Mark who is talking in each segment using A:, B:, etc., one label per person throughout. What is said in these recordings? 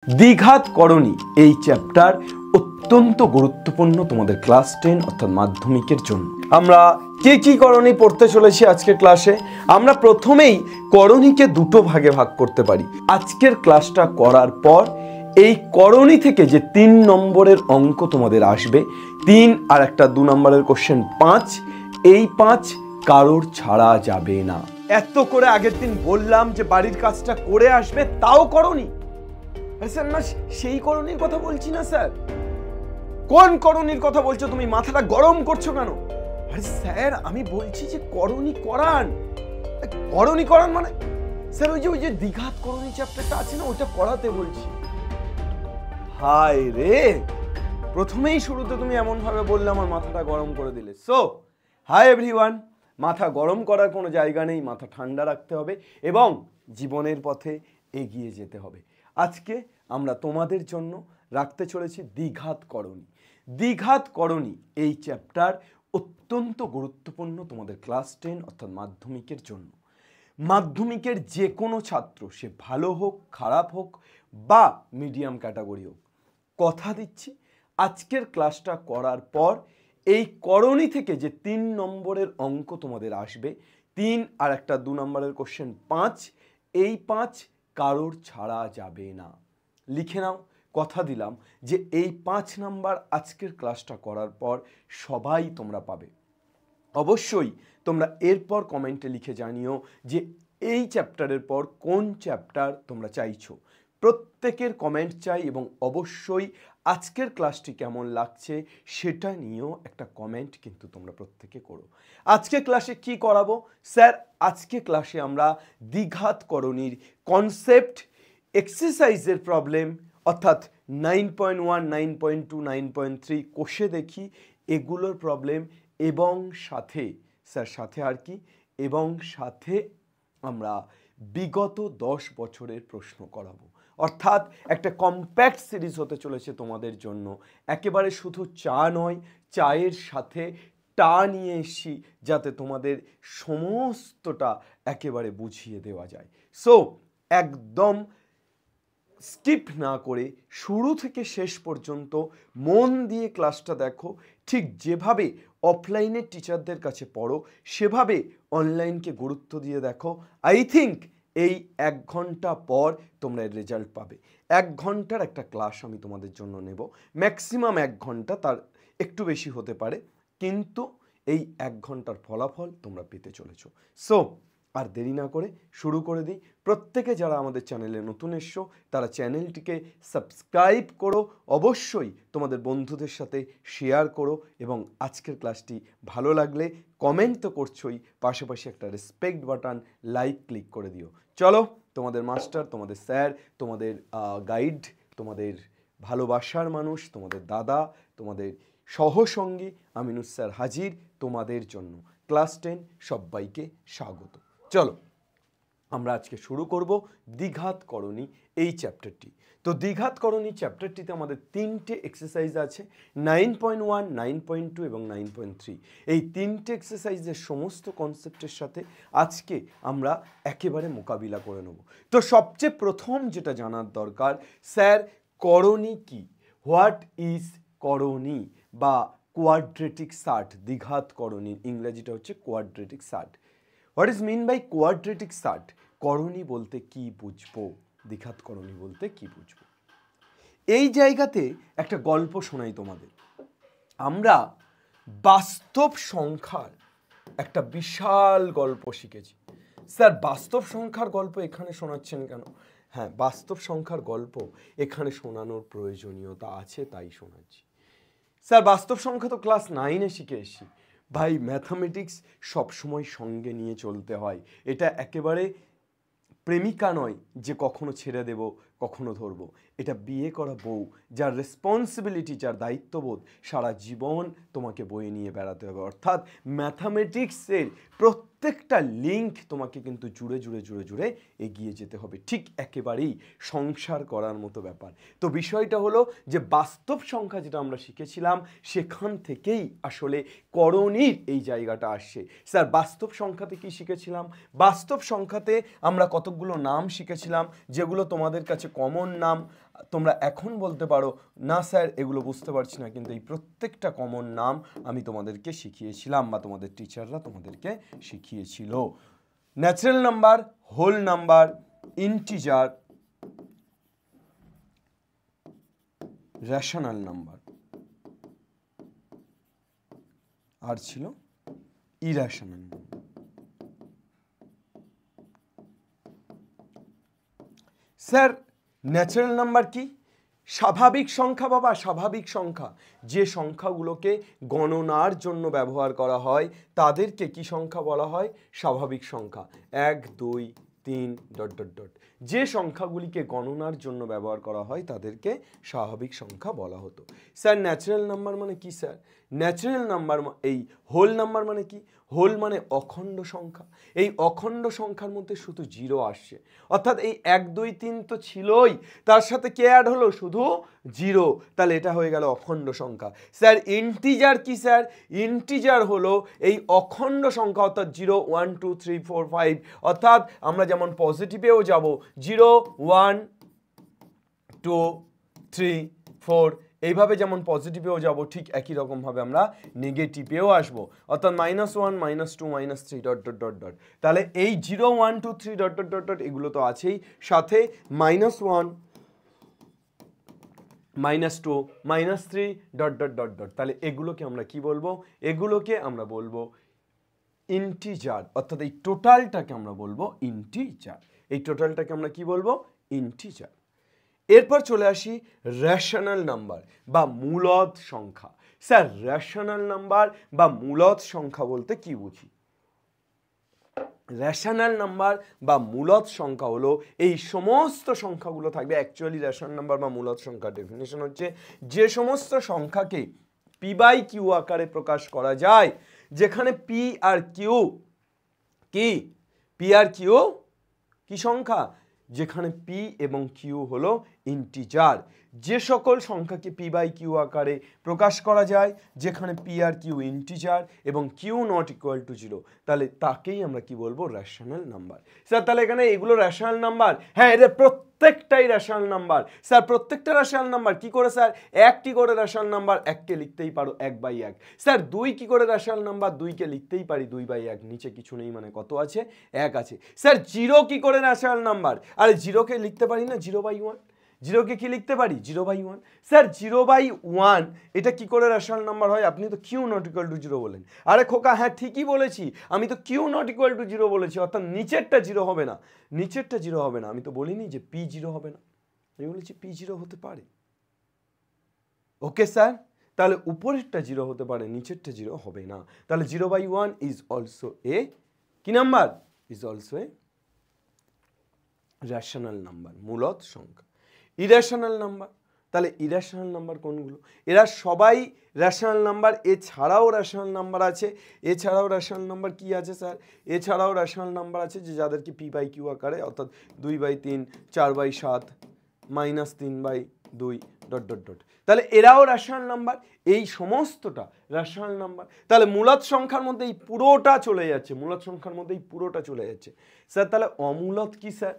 A: দ্বিঘাত করণী এই চ্যাপ্টার অত্যন্ত গুরুত্বপূর্ণ তোমাদের ক্লাস 10 অর্থাৎ মাধ্যমিকের জন্য। আমরা কি করণী পড়তে চলেছি আজকের ক্লাসে। আমরা প্রথমেই করণীকে দুটো ভাগে ভাগ করতে পারি। আজকের ক্লাসটা করার পর এই করণী থেকে যে 3 নম্বরের অঙ্ক তোমাদের আসবে, 3 আর একটা 2 নম্বরের কোশ্চেন 5, এই 5 কারোর ছাড়া যাবে না। এত করে আগের দিন বললাম যে বাড়ির কাজটা করে আসবে, তাও করণী। স্যার না, সেই করণীর কথা বলছি না স্যার। কোন করণীর কথা বলছো তুমি? মাথাটা গরম করছো কেন? আরে স্যার, আমি বলছি যে করণী করান। করণী করান মানে স্যার ওই যে দ্বিঘাত করণী চ্যাপ্টারটা আছে না, ওটা পড়াতে বলছি। হায় রে, প্রথমেই শুরুতে তুমি এমন ভাবে বললে আমার মাথাটা গরম করে দিলে। সো হাই এভরিওয়ান, মাথা গরম করার কোনো জায়গা নেই, মাথা ঠান্ডা রাখতে হবে এবং জীবনের পথে এগিয়ে যেতে হবে। আজকে আমরা তোমাদের জন্য রাখতে চলেছি দ্বিঘাত করণী। দ্বিঘাত করণী এই চ্যাপ্টার অত্যন্ত গুরুত্বপূর্ণ তোমাদের ক্লাস 10 অর্থাৎ মাধ্যমিকের জন্য। মাধ্যমিকের যে কোনো ছাত্র, সে ভালো হোক, খারাপ হোক বা মিডিয়াম ক্যাটাগরি হোক, কথা দিচ্ছি আজকের ক্লাসটা করার পর এই করণী থেকে যে 3 নম্বরের অঙ্ক তোমাদের আসবে, 3 আর একটা 2 নম্বরের কোশ্চেন 5, এই 5 কারোর ছাড়া যাবে না। লিখে নাও, কথা দিলাম যে এই 5 নাম্বার আজকের ক্লাসটা করার পর সবাই তোমরা পাবে। অবশ্যই তোমরা এরপর কমেন্টে লিখে জানিও যে এই চ্যাপ্টারের পর কোন চ্যাপ্টার তোমরা চাইছো। প্রত্যেকের কমেন্ট চাই এবং অবশ্যই আজকের ক্লাসটি কেমন লাগছে সেটা নিয়েও একটা কমেন্ট কিন্তু তোমরা প্রত্যেকে করো। আজকে ক্লাসে কি করাবো স্যার? আজকে ক্লাসে আমরা দ্বিঘাত করণীর কনসেপ্ট, এক্সারসাইজের প্রবলেম অর্থাৎ 9.1, 9.2, 9.3 কোষে দেখি এগুলোর প্রবলেম এবং সাথে স্যার সাথে আর কি, এবং সাথে আমরা বিগত 10 বছরের প্রশ্ন করাবো। অর্থাৎ একটা কম্প্যাক্ট সিরিজ হতে চলেছে তোমাদের জন্য। একেবারে শুধু চা নয়, চায়ের সাথে টা নিয়ে এসছি যাতে তোমাদের সমস্তটা একেবারে বুঝিয়ে দেওয়া যায়। সো একদম স্কিপ না করে শুরু থেকে শেষ পর্যন্ত মন দিয়ে ক্লাসটা দেখো। ঠিক যেভাবে অফলাইনের টিচারদের কাছে পড়ো, সেভাবে অনলাইনকে গুরুত্ব দিয়ে দেখো। আই থিঙ্ক এই 1 ঘন্টা পর তোমরা এর রেজাল্ট পাবে। 1 ঘন্টার একটা ক্লাস আমি তোমাদের জন্য নেব, ম্যাক্সিমাম 1 ঘন্টা, তার একটু বেশি হতে পারে, কিন্তু এই 1 ঘন্টার ফলাফল তোমরা পেতে চলেছো। সো আর দেরি না করে শুরু করে দিই। প্রত্যেকে যারা আমাদের চ্যানেলে নতুন এসছো তারা চ্যানেলটিকে সাবস্ক্রাইব করো, অবশ্যই তোমাদের বন্ধুদের সাথে শেয়ার করো এবং আজকের ক্লাসটি ভালো লাগলে কমেন্ট তো করছোই, পাশাপাশি একটা রেসপেক্ট বাটন, লাইক ক্লিক করে দিও। চলো, তোমাদের মাস্টার, তোমাদের স্যার, তোমাদের গাইড, তোমাদের ভালোবাসার মানুষ, তোমাদের দাদা, তোমাদের সহসঙ্গী আমিনুস স্যার হাজির তোমাদের জন্য। ক্লাস 10 সবাইকে স্বাগত। চলো আমরা আজকে শুরু করব দ্বিঘাত করণী এই চ্যাপ্টারটি। তো দ্বিঘাত করণী চ্যাপ্টারটিতে আমাদের 3টে এক্সারসাইজ আছে, 9.1, 9.2 এবং 9.3। এই 3টে এক্সারসাইজের সমস্ত কনসেপ্টের সাথে আজকে আমরা একেবারে মোকাবিলা করে নেব। তো সবচেয়ে প্রথম যেটা জানার দরকার, স্যার করণী কি? হোয়াট ইজ করণী বা কোয়াড্রেটিক সার্ট? দ্বিঘাত করণীর ইংরেজিটা হচ্ছে quadratic surd. What is mean by quadratic surd? করণী বলতে কি বুঝবো, দ্বিঘাত করণী বলতে কি বুঝবো? এই জায়গাতে একটা গল্প শোনাই তোমাদের। আমরা বাস্তব সংখ্যার একটা বিশাল গল্প শিখেছি। স্যার বাস্তব সংখ্যার গল্প এখানে শোনাচ্ছেন কেন? হ্যাঁ, বাস্তব সংখ্যার গল্প এখানে শোনানোর প্রয়োজনীয়তা আছে, তাই শোনাচ্ছি। স্যার বাস্তব সংখ্যা তো ক্লাস 9-এ শিখে এসেছি। ভাই, ম্যাথামেটিক্স সবসময় সঙ্গে নিয়ে চলতে হয়। এটা একেবারে প্রেমিকা নয় যে কখনো ছেড়ে দেব, কখনো ধরবো। এটা বিয়ে করা বউ, যার রেসপন্সিবিলিটি, যার দায়িত্ববোধ সারা জীবন তোমাকে বয়ে নিয়ে বেড়াতে হবে। অর্থাৎ ম্যাথামেটিক্সের প্রত্যেকটা লিঙ্ক তোমাকে কিন্তু জুড়ে জুড়ে জুড়ে জুড়ে এগিয়ে যেতে হবে, ঠিক একেবারেই সংসার করার মতো ব্যাপার। তো বিষয়টা হলো যে বাস্তব সংখ্যা যেটা আমরা শিখেছিলাম সেখান থেকেই আসলে করণীর এই জায়গাটা আসছে। স্যার বাস্তব সংখ্যাতে কি শিখেছিলাম? বাস্তব সংখ্যাতে আমরা কতগুলো নাম শিখেছিলাম যেগুলো তোমাদের কাছে কমন নাম। তোমরা এখন বলতে পারো না স্যার এগুলো বুঝতে পারছি না, কিন্তু এই প্রত্যেকটা কমন নাম আমি তোমাদেরকে শিখিয়েছিলাম বা তোমাদের টিচাররা তোমাদেরকে শিখিয়েছিল। Natural number, whole number, integer, rational number, আর ছিল irrational number. Sir natural number কি? স্বাভাবিক সংখ্যা বাবা, স্বাভাবিক সংখ্যা। যে সংখ্যাগুলোকে গণনার জন্য ব্যবহার করা হয় তাদেরকে কি সংখ্যা বলা হয়? স্বাভাবিক সংখ্যা। 1 2 3 ডট ডট ডট। যে সংখ্যাগুলিকে গণনার জন্য ব্যবহার করা হয় তাদেরকে স্বাভাবিক সংখ্যা বলা হতো। স্যার ন্যাচারাল নাম্বার মানে কি স্যার? ন্যাচারাল নাম্বার এই হোল নাম্বার মানে কি? হোল মানে অখণ্ড সংখ্যা। এই অখণ্ড সংখ্যার মধ্যে শুধু 0 আসছে, অর্থাৎ এই 1 2 3 তো ছিলই, তার সাথে কে অ্যাড হলো? শুধু 0। তাহলে এটা হয়ে গেল অখণ্ড সংখ্যা। স্যার ইন্টিজার কি স্যার? ইন্টিজার হলো এই অখণ্ড সংখ্যা, অর্থাৎ 0 1 2 3 4 5, অর্থাৎ আমরা যেমন পজিটিভেও যাব 0 1 2 3 4, এইভাবে যেমন পজিটিভেও যাব ঠিক একই রকমভাবে আমরা নেগেটিভেও আসবো, অর্থাৎ -1 -2 -3 ডট ডট ডট ডট। তাহলে এই 0 1 2 3 ডট ডট ডট ডট এগুলো তো আছেই, সাথে -1 -2 -3 ডট ডট ডট ডট। তাহলে এগুলোকে আমরা কি বলবো? এগুলোকে আমরা বলবো ইন্টিজার, অর্থাৎ এই টোটালটাকে আমরা বলবো ইন্টিজার। এই টোটালটাকে আমরা কি বলবো? ইন্টিজার। এরপর চলে আসি রেশনাল নাম্বার বা মূলদ সংখ্যা। স্যার রেশনাল নাম্বার বা মূলদ সংখ্যা বলতে কি বুঝি? রেশনাল নাম্বার বা মূলদ সংখ্যা হলো এই সমস্ত সংখ্যাগুলো থাকবে। অ্যাকচুয়ালি রেশনাল নাম্বার বা মূলদ সংখ্যার ডেফিনেশন হচ্ছে যে সমস্ত সংখ্যাকে পি বাই কিউ আকারে প্রকাশ করা যায়, যেখানে পি আর কিউ কি? পি আর কিউ কি সংখ্যা? যেখানে পি এবং কিউ হলো ইন্টিজার। যে সকল সংখ্যাকে পি বাই কিউ আকারে প্রকাশ করা যায়, যেখানে পি আর কিউ ইন্টিজার এবং কিউ নট ইকুয়াল টু 0, তাহলে তাকেই আমরা কি বলবো? Rational number. স্যার তাহলে এখানে এগুলো রেশনাল নাম্বার? হ্যাঁ, এদের প্রত্যেকটাই রেশনাল নাম্বার। স্যার প্রত্যেকটা রেশনাল নাম্বার কি করে স্যার? একটি করে রেশনাল নাম্বার, এককে লিখতেই পারো 1/1। স্যার 2 কি করে রেশনাল নাম্বার? 2কে লিখতেই পারি 2/1, নিচে কিছু নেই মানে কত আছে? 1 আছে। স্যার 0 কি করে রেশনাল নাম্বার? আরে 0কে লিখতে পারি না 0/1। 0কে কি লিখতে পারি? 0/1। স্যার 0/1 এটা কি করে রেশনাল নাম্বার হয়? আপনি তো কিউ নট ইকুয়াল টু 0 বলেন। আরে খোকা হ্যাঁ ঠিকই বলেছি, আমি তো কিউ নট ইকুয়াল টু 0 বলেছি, অর্থাৎ নিচেরটা 0 হবে না। নিচেরটা 0 হবে না, আমি তো বলিনি যে পি 0 হবে না, আমি বলেছি পি 0 হতে পারে। ওকে স্যার, তাহলে উপরেরটা 0 হতে পারে, নিচেরটা 0 হবে না। তাহলে 0/1 ইজ অলসো এ কি number? Is also a rational number, মূলদ সংখ্যা। ইরেশনাল নাম্বার, তাহলে ইরেশনাল নাম্বার কোনগুলো? এরা সবাই রেশনাল নাম্বার, এছাড়াও রেশনাল নাম্বার আছে। এছাড়াও রেশনাল নাম্বার কি আছে স্যার? এছাড়াও রেশনাল নাম্বার আছে যে যাদেরকে পি বাই কিউ আকারে, অর্থাৎ 2/3 4/7 -3/2 ডট ডট ডট। তাহলে এরাও রেশনাল নাম্বার, এই সমস্তটা রেশনাল নাম্বার। তাহলে মূলদ সংখ্যার মধ্যে এই পুরোটা চলে যাচ্ছে, মূলদ সংখ্যার মধ্যে এই পুরোটা চলে যাচ্ছে। স্যার তাহলে অমূলদ কি স্যার?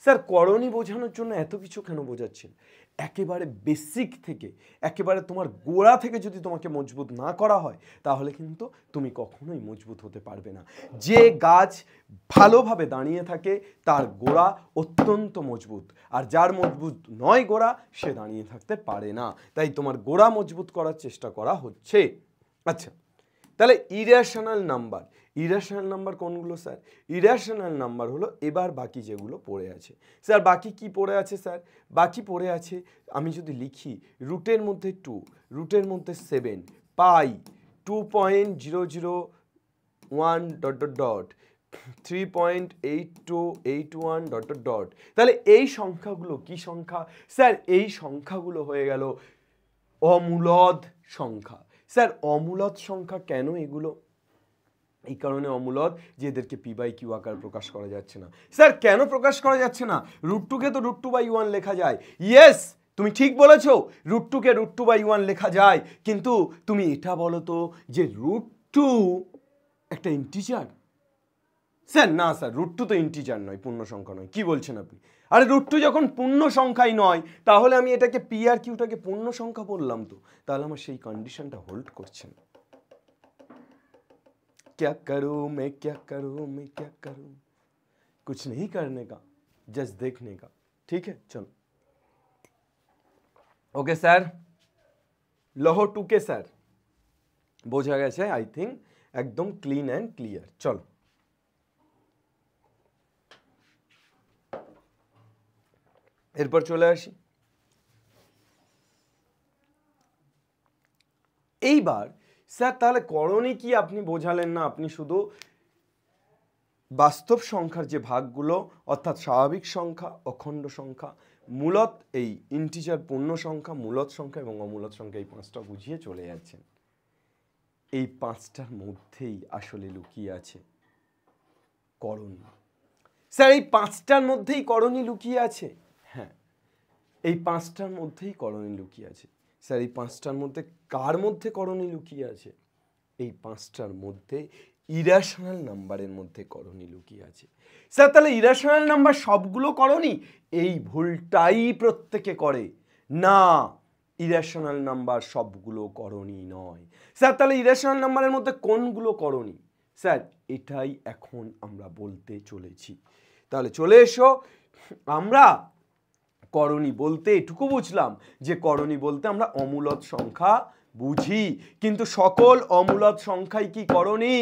A: স্যার করণী বোঝানোর জন্য এত কিছু কেন বোঝাচ্ছেন? একেবারে বেসিক থেকে, একেবারে তোমার গোড়া থেকে যদি তোমাকে মজবুত না করা হয় তাহলে কিন্তু তুমি কখনোই মজবুত হতে পারবে না। যে গাছ ভালোভাবে দাঁড়িয়ে থাকে তার গোড়া অত্যন্ত মজবুত, আর যার মজবুত নয় গোড়া সে দাঁড়িয়ে থাকতে পারে না। তাই তোমার গোড়া মজবুত করার চেষ্টা করা হচ্ছে। আচ্ছা, তাহলে ইরেশনাল নাম্বার, ইরেশনাল নাম্বার কোনগুলো স্যার? ইরেশনাল নাম্বার হলো এবার বাকি যেগুলো পড়ে আছে। স্যার বাকি কি পড়ে আছে স্যার? বাকি পড়ে আছে, আমি যদি লিখি রুটের মধ্যে 2, রুটের মধ্যে 7, পাই 2.001 dot dot dot 3.8281 dot dot dot. তাহলে এই সংখ্যাগুলো কি সংখ্যা? স্যার এই সংখ্যাগুলো হয়ে গেল অমূলদ সংখ্যা। স্যার অমূলদ সংখ্যা কেন এগুলো? এই কারণে অমূলদ যে এদেরকে পি বাই কিউ আকার প্রকাশ করা যাচ্ছে না। স্যার কেন প্রকাশ করা যাচ্ছে না? √2কে তো √2/1 লেখা যায়। ইয়েস, তুমি ঠিক বলেছো, √2কে √2/1 লেখা যায়, কিন্তু তুমি এটা বলো তো যে √2 একটা ইন্টিজার? স্যার না স্যার, √2 তো ইন্টিজার নয়, পূর্ণ সংখ্যা নয়। কি বলছেন আপনি? আরে রুট টু যখন পূর্ণ সংখ্যাই নয় তাহলে আমি এটাকে পি আর কিউটাকে পূর্ণ সংখ্যা বললাম, তো তাহলে আমার সেই কন্ডিশনটা হোল্ড করছে না। क्या करूं मैं क्या करूं मैं क्या करूं, कुछ नहीं करने का, जस्ट देखने का। ठीक है, चलो ओके স্যার, লহ টুকে স্যার বোঝা গেছে আই থিঙ্ক, একদম ক্লিন অ্যান্ড ক্লিয়ার। চলো এরপর চলে আসি। এইবার স্যার তাহলে করণী কি আপনি বোঝালেন না, আপনি শুধু বাস্তব সংখ্যার যে ভাগগুলো অর্থাৎ স্বাভাবিক সংখ্যা, অখণ্ড সংখ্যা, মূলত এই ইন্টিজার পূর্ণ সংখ্যা, মূলত সংখ্যা এবং অমূলত সংখ্যা, এই পাঁচটা বুঝিয়ে চলে যাচ্ছেন। এই পাঁচটার মধ্যেই আসলে লুকিয়ে আছে করণী। স্যার এই পাঁচটার মধ্যেই করণী লুকিয়ে আছে? হ্যাঁ, এই পাঁচটার মধ্যেই করণী লুকিয়ে আছে। স্যার এই পাঁচটার মধ্যে কার মধ্যে করণী লুকিয়ে আছে? এই পাঁচটার মধ্যে ইরেশনাল নাম্বারের মধ্যে করণী লুকিয়ে আছে। স্যার তাহলে ইরেশনাল নাম্বার সবগুলো করণী? এই ভুলটাই প্রত্যেকে করে, না ইরেশনাল নাম্বার সবগুলো করণী নয়। স্যার তাহলে ইরেশনাল নাম্বারের মধ্যে কোনগুলো করণী? স্যার এটাই এখন আমরা বলতে চলেছি। তাহলে চলে এসো, আমরা করণী বলতে এটুকু বুঝলাম যে করণী বলতে আমরা অমূলত সংখ্যা বুঝি, কিন্তু সকল অমূলত সংখ্যাই কি করণী?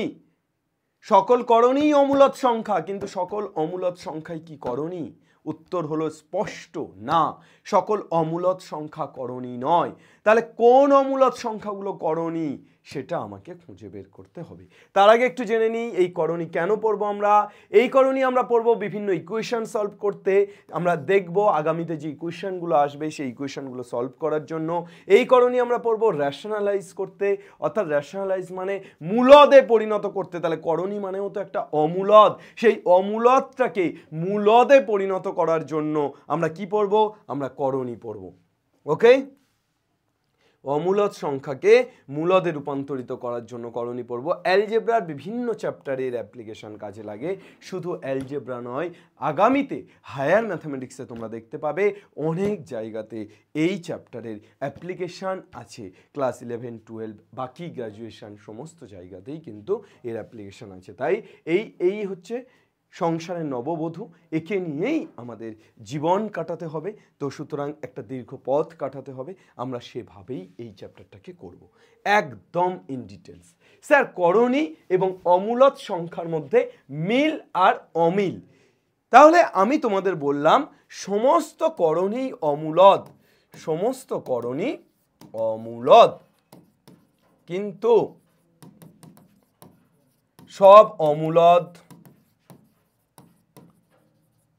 A: সকল করণী অমূলত সংখ্যা, কিন্তু সকল অমূলত সংখ্যাই কি করণী? উত্তর হলো স্পষ্ট না, সকল অমূলত সংখ্যা করণী নয়। তাহলে কোন অমূলত সংখ্যাগুলো করণী সেটা আমাকে খুঁজে বের করতে হবে। তার আগে একটু জেনে নিই এই করণী কেন পড়বো আমরা। এই করণী আমরা পড়বো বিভিন্ন ইকুয়েশন সলভ করতে। আমরা দেখব আগামীতে যে ইকুয়েশনগুলো আসবে সেই ইকুয়েশনগুলো সলভ করার জন্য। এই করণী আমরা পড়বো র্যাশনালাইজ করতে, অর্থাৎ র্যাশনালাইজ মানে মূলদে পরিণত করতে। তাহলে করণী মানেও তো একটা অমূলদ, সেই অমূলদটাকে মূলদে পরিণত করার জন্য আমরা কি পড়বো? আমরা করণী পড়বো। ওকে, অমূলদ সংখ্যাকে মূলদে রূপান্তরিত করার জন্য করণী পড়ব। অ্যালজেব্রার বিভিন্ন চ্যাপ্টারের অ্যাপ্লিকেশন কাজে লাগে, শুধু অ্যালজেব্রা নয়, আগামীতে হায়ার ম্যাথামেটিক্সে তোমরা দেখতে পাবে অনেক জায়গাতে এই চ্যাপ্টারের অ্যাপ্লিকেশান আছে। ক্লাস 11, 12 বাকি গ্র্যাজুয়েশন সমস্ত জায়গাতেই কিন্তু এর অ্যাপ্লিকেশান আছে। তাই এই হচ্ছে সংসারের নববধূ, একে নিয়েই আমাদের জীবন কাটাতে হবে। তো সুতরাং একটা দীর্ঘ পথ কাটাতে হবে, আমরা সেভাবেই এই চ্যাপ্টারটাকে করব একদম ইন ডিটেলস। স্যার করণী এবং অমূলত সংখ্যার মধ্যে মিল আর অমিল, তাহলে আমি তোমাদের বললাম সমস্ত করণী অমূলদ, সমস্ত করণী অমূলদ, কিন্তু সব অমূলদ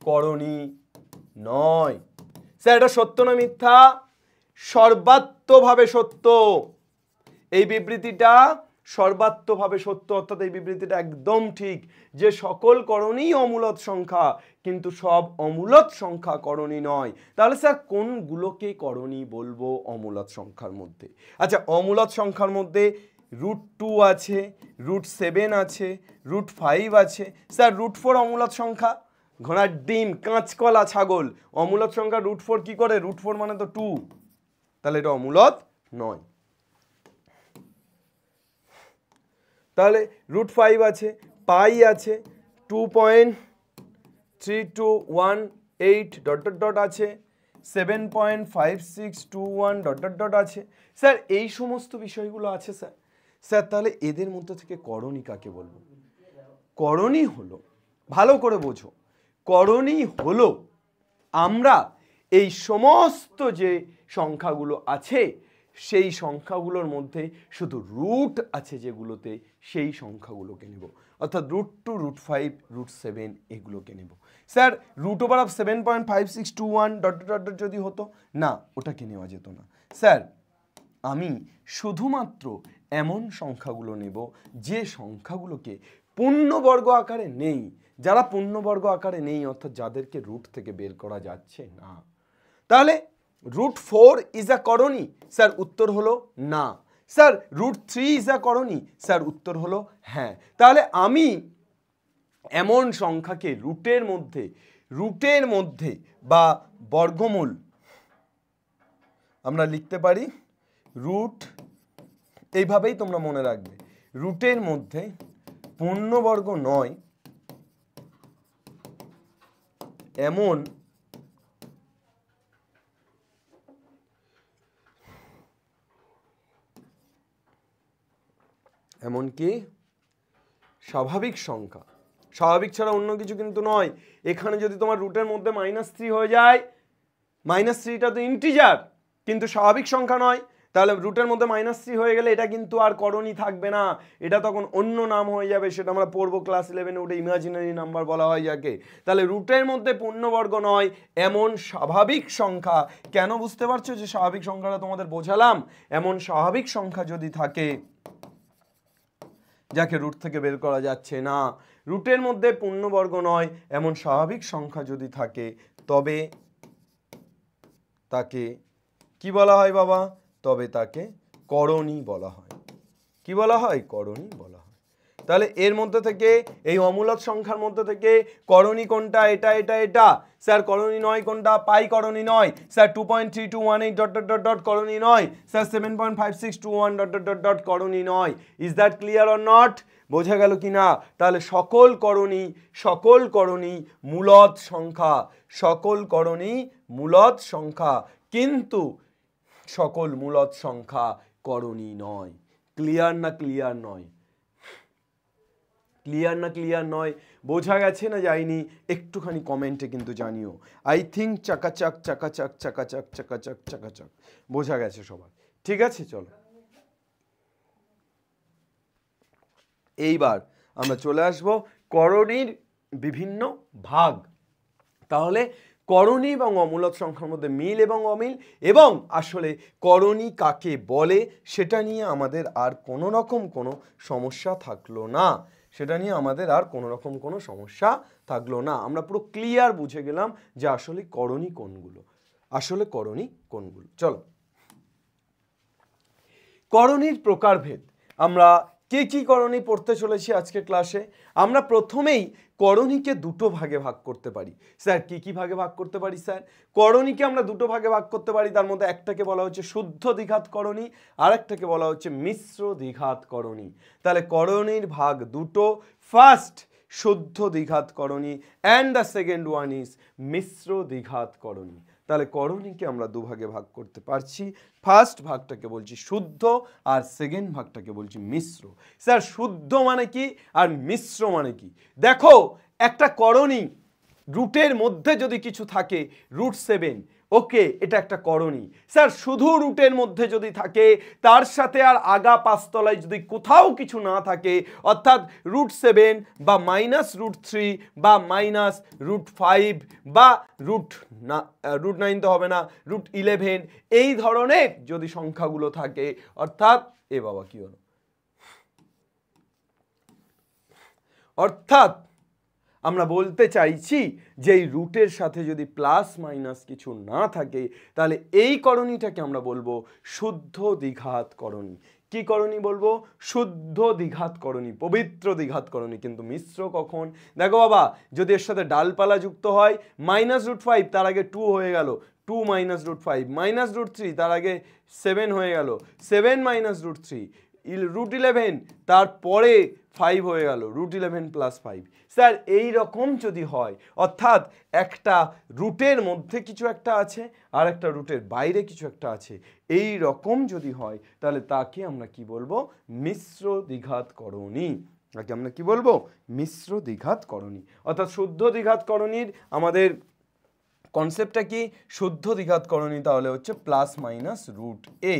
A: করণী নয়। স্যার এটা সত্য না মিথ্যা? সর্বাত্মকভাবে সত্য। এই বিবৃতিটা সর্বাত্মকভাবে সত্য, অর্থাৎ এই বিবৃতিটা একদম ঠিক যে সকল করণী অমূলদ সংখ্যা, কিন্তু সব অমূলদ সংখ্যা করণী নয়। তাহলে স্যার কোনগুলোকে করণী বলবো অমূলদ সংখ্যার মধ্যে? আচ্ছা, অমূলদ সংখ্যার মধ্যে √2 আছে, √7 আছে, √5 আছে। স্যার √4 অমূলদ সংখ্যা? ঘোড়ার ডিম, কাঁচকলা, ছাগল। অমূলদ সংখ্যা √4 কি করে? √4 মানে তো 2, তাহলে এটা অমূলদ নয়। তাহলে √5 আছে, পাই আছে, 2.3218 ... আছে, 7.5621 ... আছে। স্যার এই সমস্ত বিষয়গুলো আছে স্যার। স্যার তাহলে এদের মধ্যে থেকে করণী কাকে বলবো? করণী হলো, ভালো করে বোঝো, করণী হলো আমরা এই সমস্ত যে সংখ্যাগুলো আছে সেই সংখ্যাগুলোর মধ্যে শুধু রুট আছে যেগুলোতে, সেই সংখ্যাগুলোকে নেব, অর্থাৎ √2, √5, √7 এগুলোকে নেব। স্যার √7.5621 ... যদি হতো না, ওটাকে নেওয়া যেত না। স্যার আমি শুধুমাত্র এমন সংখ্যাগুলো নেব যে সংখ্যাগুলোকে পূর্ণবর্গ আকারে নেই, যারা পূর্ণবর্গ আকারে নেই, অর্থাৎ যাদেরকে রুট থেকে বের করা যাচ্ছে না। তাহলে √4 ইজ আ করণী? স্যার উত্তর হলো না। স্যার √3 ইজ আ করণী? স্যার উত্তর হলো হ্যাঁ। তাহলে আমি এমন সংখ্যাকে রুটের মধ্যে রুটের মধ্যে বা বর্গমূল আমরা লিখতে পারি রুট, এইভাবেই তোমরা মনে রাখবে, রুটের মধ্যে পূর্ণবর্গ নয় এমন এমনকি স্বাভাবিক সংখ্যা, স্বাভাবিক ছাড়া অন্য কিছু কিন্তু নয়। এখানে যদি তোমার রুটের মধ্যে -3 হয়ে যায়, -3টা তো ইন্টিজার কিন্তু স্বাভাবিক সংখ্যা নয়, তাহলে রুটের মধ্যে -3 হয়ে গেলে এটা কিন্তু আর করণী থাকবে না, এটা তখন অন্য নাম হয়ে যাবে, সেটা আমরা পড়বো ক্লাস 11-এ, ওটা ইমাজিনারি নাম্বার বলা হয় যাকে। তাহলে রুটের মধ্যে পূর্ণবর্গ নয় এমন স্বাভাবিক সংখ্যা, কেন বুঝতে পারছো যে স্বাভাবিক সংখ্যাটা তোমাদের বোঝালাম, এমন স্বাভাবিক সংখ্যা যদি থাকে যাকে রুট থেকে বের করা যাচ্ছে না, রুটের মধ্যে পূর্ণবর্গ নয় এমন স্বাভাবিক সংখ্যা যদি থাকে, তবে তাকে কি বলা হয় বাবা? তবে তাকে করণী বলা হয়। কি বলা হয়? করণী বলা হয়। তাহলে এর মধ্যে থেকে, এই অমূলক সংখ্যার মধ্যে থেকে করণী কোনটা? এটা এটা এটা। স্যার করণী নয় কোনটা? পাই করণী নয়। স্যার 2.3218 করণী নয়। স্যার 7.5621 করণী নয়। Is that clear or not? বোঝা গেল কি না? তাহলে সকল করণী মূলদ সংখ্যা, সকল করণী মূলদ সংখ্যা, কিন্তু সকল মূলদ সংখ্যা করণী নয়। ক্লিয়ার না ক্লিয়ার নয়? ক্লিয়ার না ক্লিয়ার নয়? বোঝা গেছে না যায়নি? একটুখানি কমেন্টে কিন্তু জানিও। আই থিঙ্ক চাকাচাক চাকাচাক চাকাচাক চাকাচাক চাকাচাক বোঝা গেছে সবার। ঠিক আছে, চলো এইবার আমরা চলে আসব করণীর বিভিন্ন ভাগ। তাহলে করণী এবং অমূলক সংখ্যার মধ্যে মিল এবং অমিল, এবং আসলে করণী কাকে বলে সেটা নিয়ে আমাদের আর কোনো রকম কোনো সমস্যা থাকলো না, সেটা নিয়ে আমাদের আর কোনো রকম কোনো সমস্যা থাকলো না। আমরা পুরো ক্লিয়ার বুঝে গেলাম যে আসলে করণী কোনগুলো, আসলে করণী কোনগুলো। চলো, করণীর প্রকারভেদ। আমরা কি কি করণী পড়তে চলেছি আজকে ক্লাসে? আমরা প্রথমেই করণীকে দুটো ভাগে ভাগ করতে পারি। স্যার কি কি ভাগে ভাগ করতে পারি? স্যার করণীকে আমরা দুটো ভাগে ভাগ করতে পারি, তার মধ্যে একটাকে বলা হচ্ছে শুদ্ধ দ্বিঘাত করণী, আর একটাকে বলা হচ্ছে মিশ্র দ্বিঘাত করণী। তাহলে করণীর ভাগ দুটো, ফার্স্ট শুদ্ধ দ্বিঘাত করণী and the second one is মিশ্র দ্বিঘাত করণী। তাহলে করণীকে আমরা দুভাগে ভাগ করতে পারছি, ফার্স্ট ভাগটাকে বলছি শুদ্ধ আর সেকেন্ড ভাগটাকে বলছি মিশ্র। স্যার শুদ্ধ মানে কি আর মিশ্র মানে কি? দেখো, একটা করণী রুটের মধ্যে যদি কিছু থাকে, রুট 7, ওকে, এটা একটা করণী। স্যার শুধু রুটের মধ্যে যদি থাকে, তার সাথে আর আগা পাঁচতলায় যদি কোথাও কিছু না থাকে, অর্থাৎ রুট 7 বা -√3 বা -√5 বা রুট 9 তো হবে না, √11, এই ধরনের যদি সংখ্যাগুলো থাকে, অর্থাৎ এ বাবা কি হলো, অর্থাৎ আমরা বলতে চাইছি যে এই রুটের সাথে যদি প্লাস মাইনাস কিছু না থাকে, তাহলে এই করণীটাকে আমরা বলবো শুদ্ধ দ্বিঘাত করণী। কি করণী বলবো? শুদ্ধ দ্বিঘাত করণী, পবিত্র দ্বিঘাত করণী। কিন্তু মিশ্র কখন? দেখো বাবা, যদি এর সাথে ডালপালা যুক্ত হয়, -√5 তার আগে 2 হয়ে গেল, 2 -√5, -√3 তার আগে 7 হয়ে গেল, 7 -√3, √11 তারপরে 5 হয়ে গেল, √11 + 5। স্যার এই রকম যদি হয়, অর্থাৎ একটা রুটের মধ্যে কিছু একটা আছে আর একটা রুটের বাইরে কিছু একটা আছে, এই রকম যদি হয়, তাহলে তাকে আমরা কি বলবো? মিশ্র দ্বিঘাত করণী। তাকে আমরা কি বলবো? মিশ্র দ্বিঘাত করণী। অর্থাৎ শুদ্ধ দ্বিঘাত করণীর আমাদের কনসেপ্টটা কি? শুদ্ধ দ্বিঘাত করণী তাহলে হচ্ছে +-√a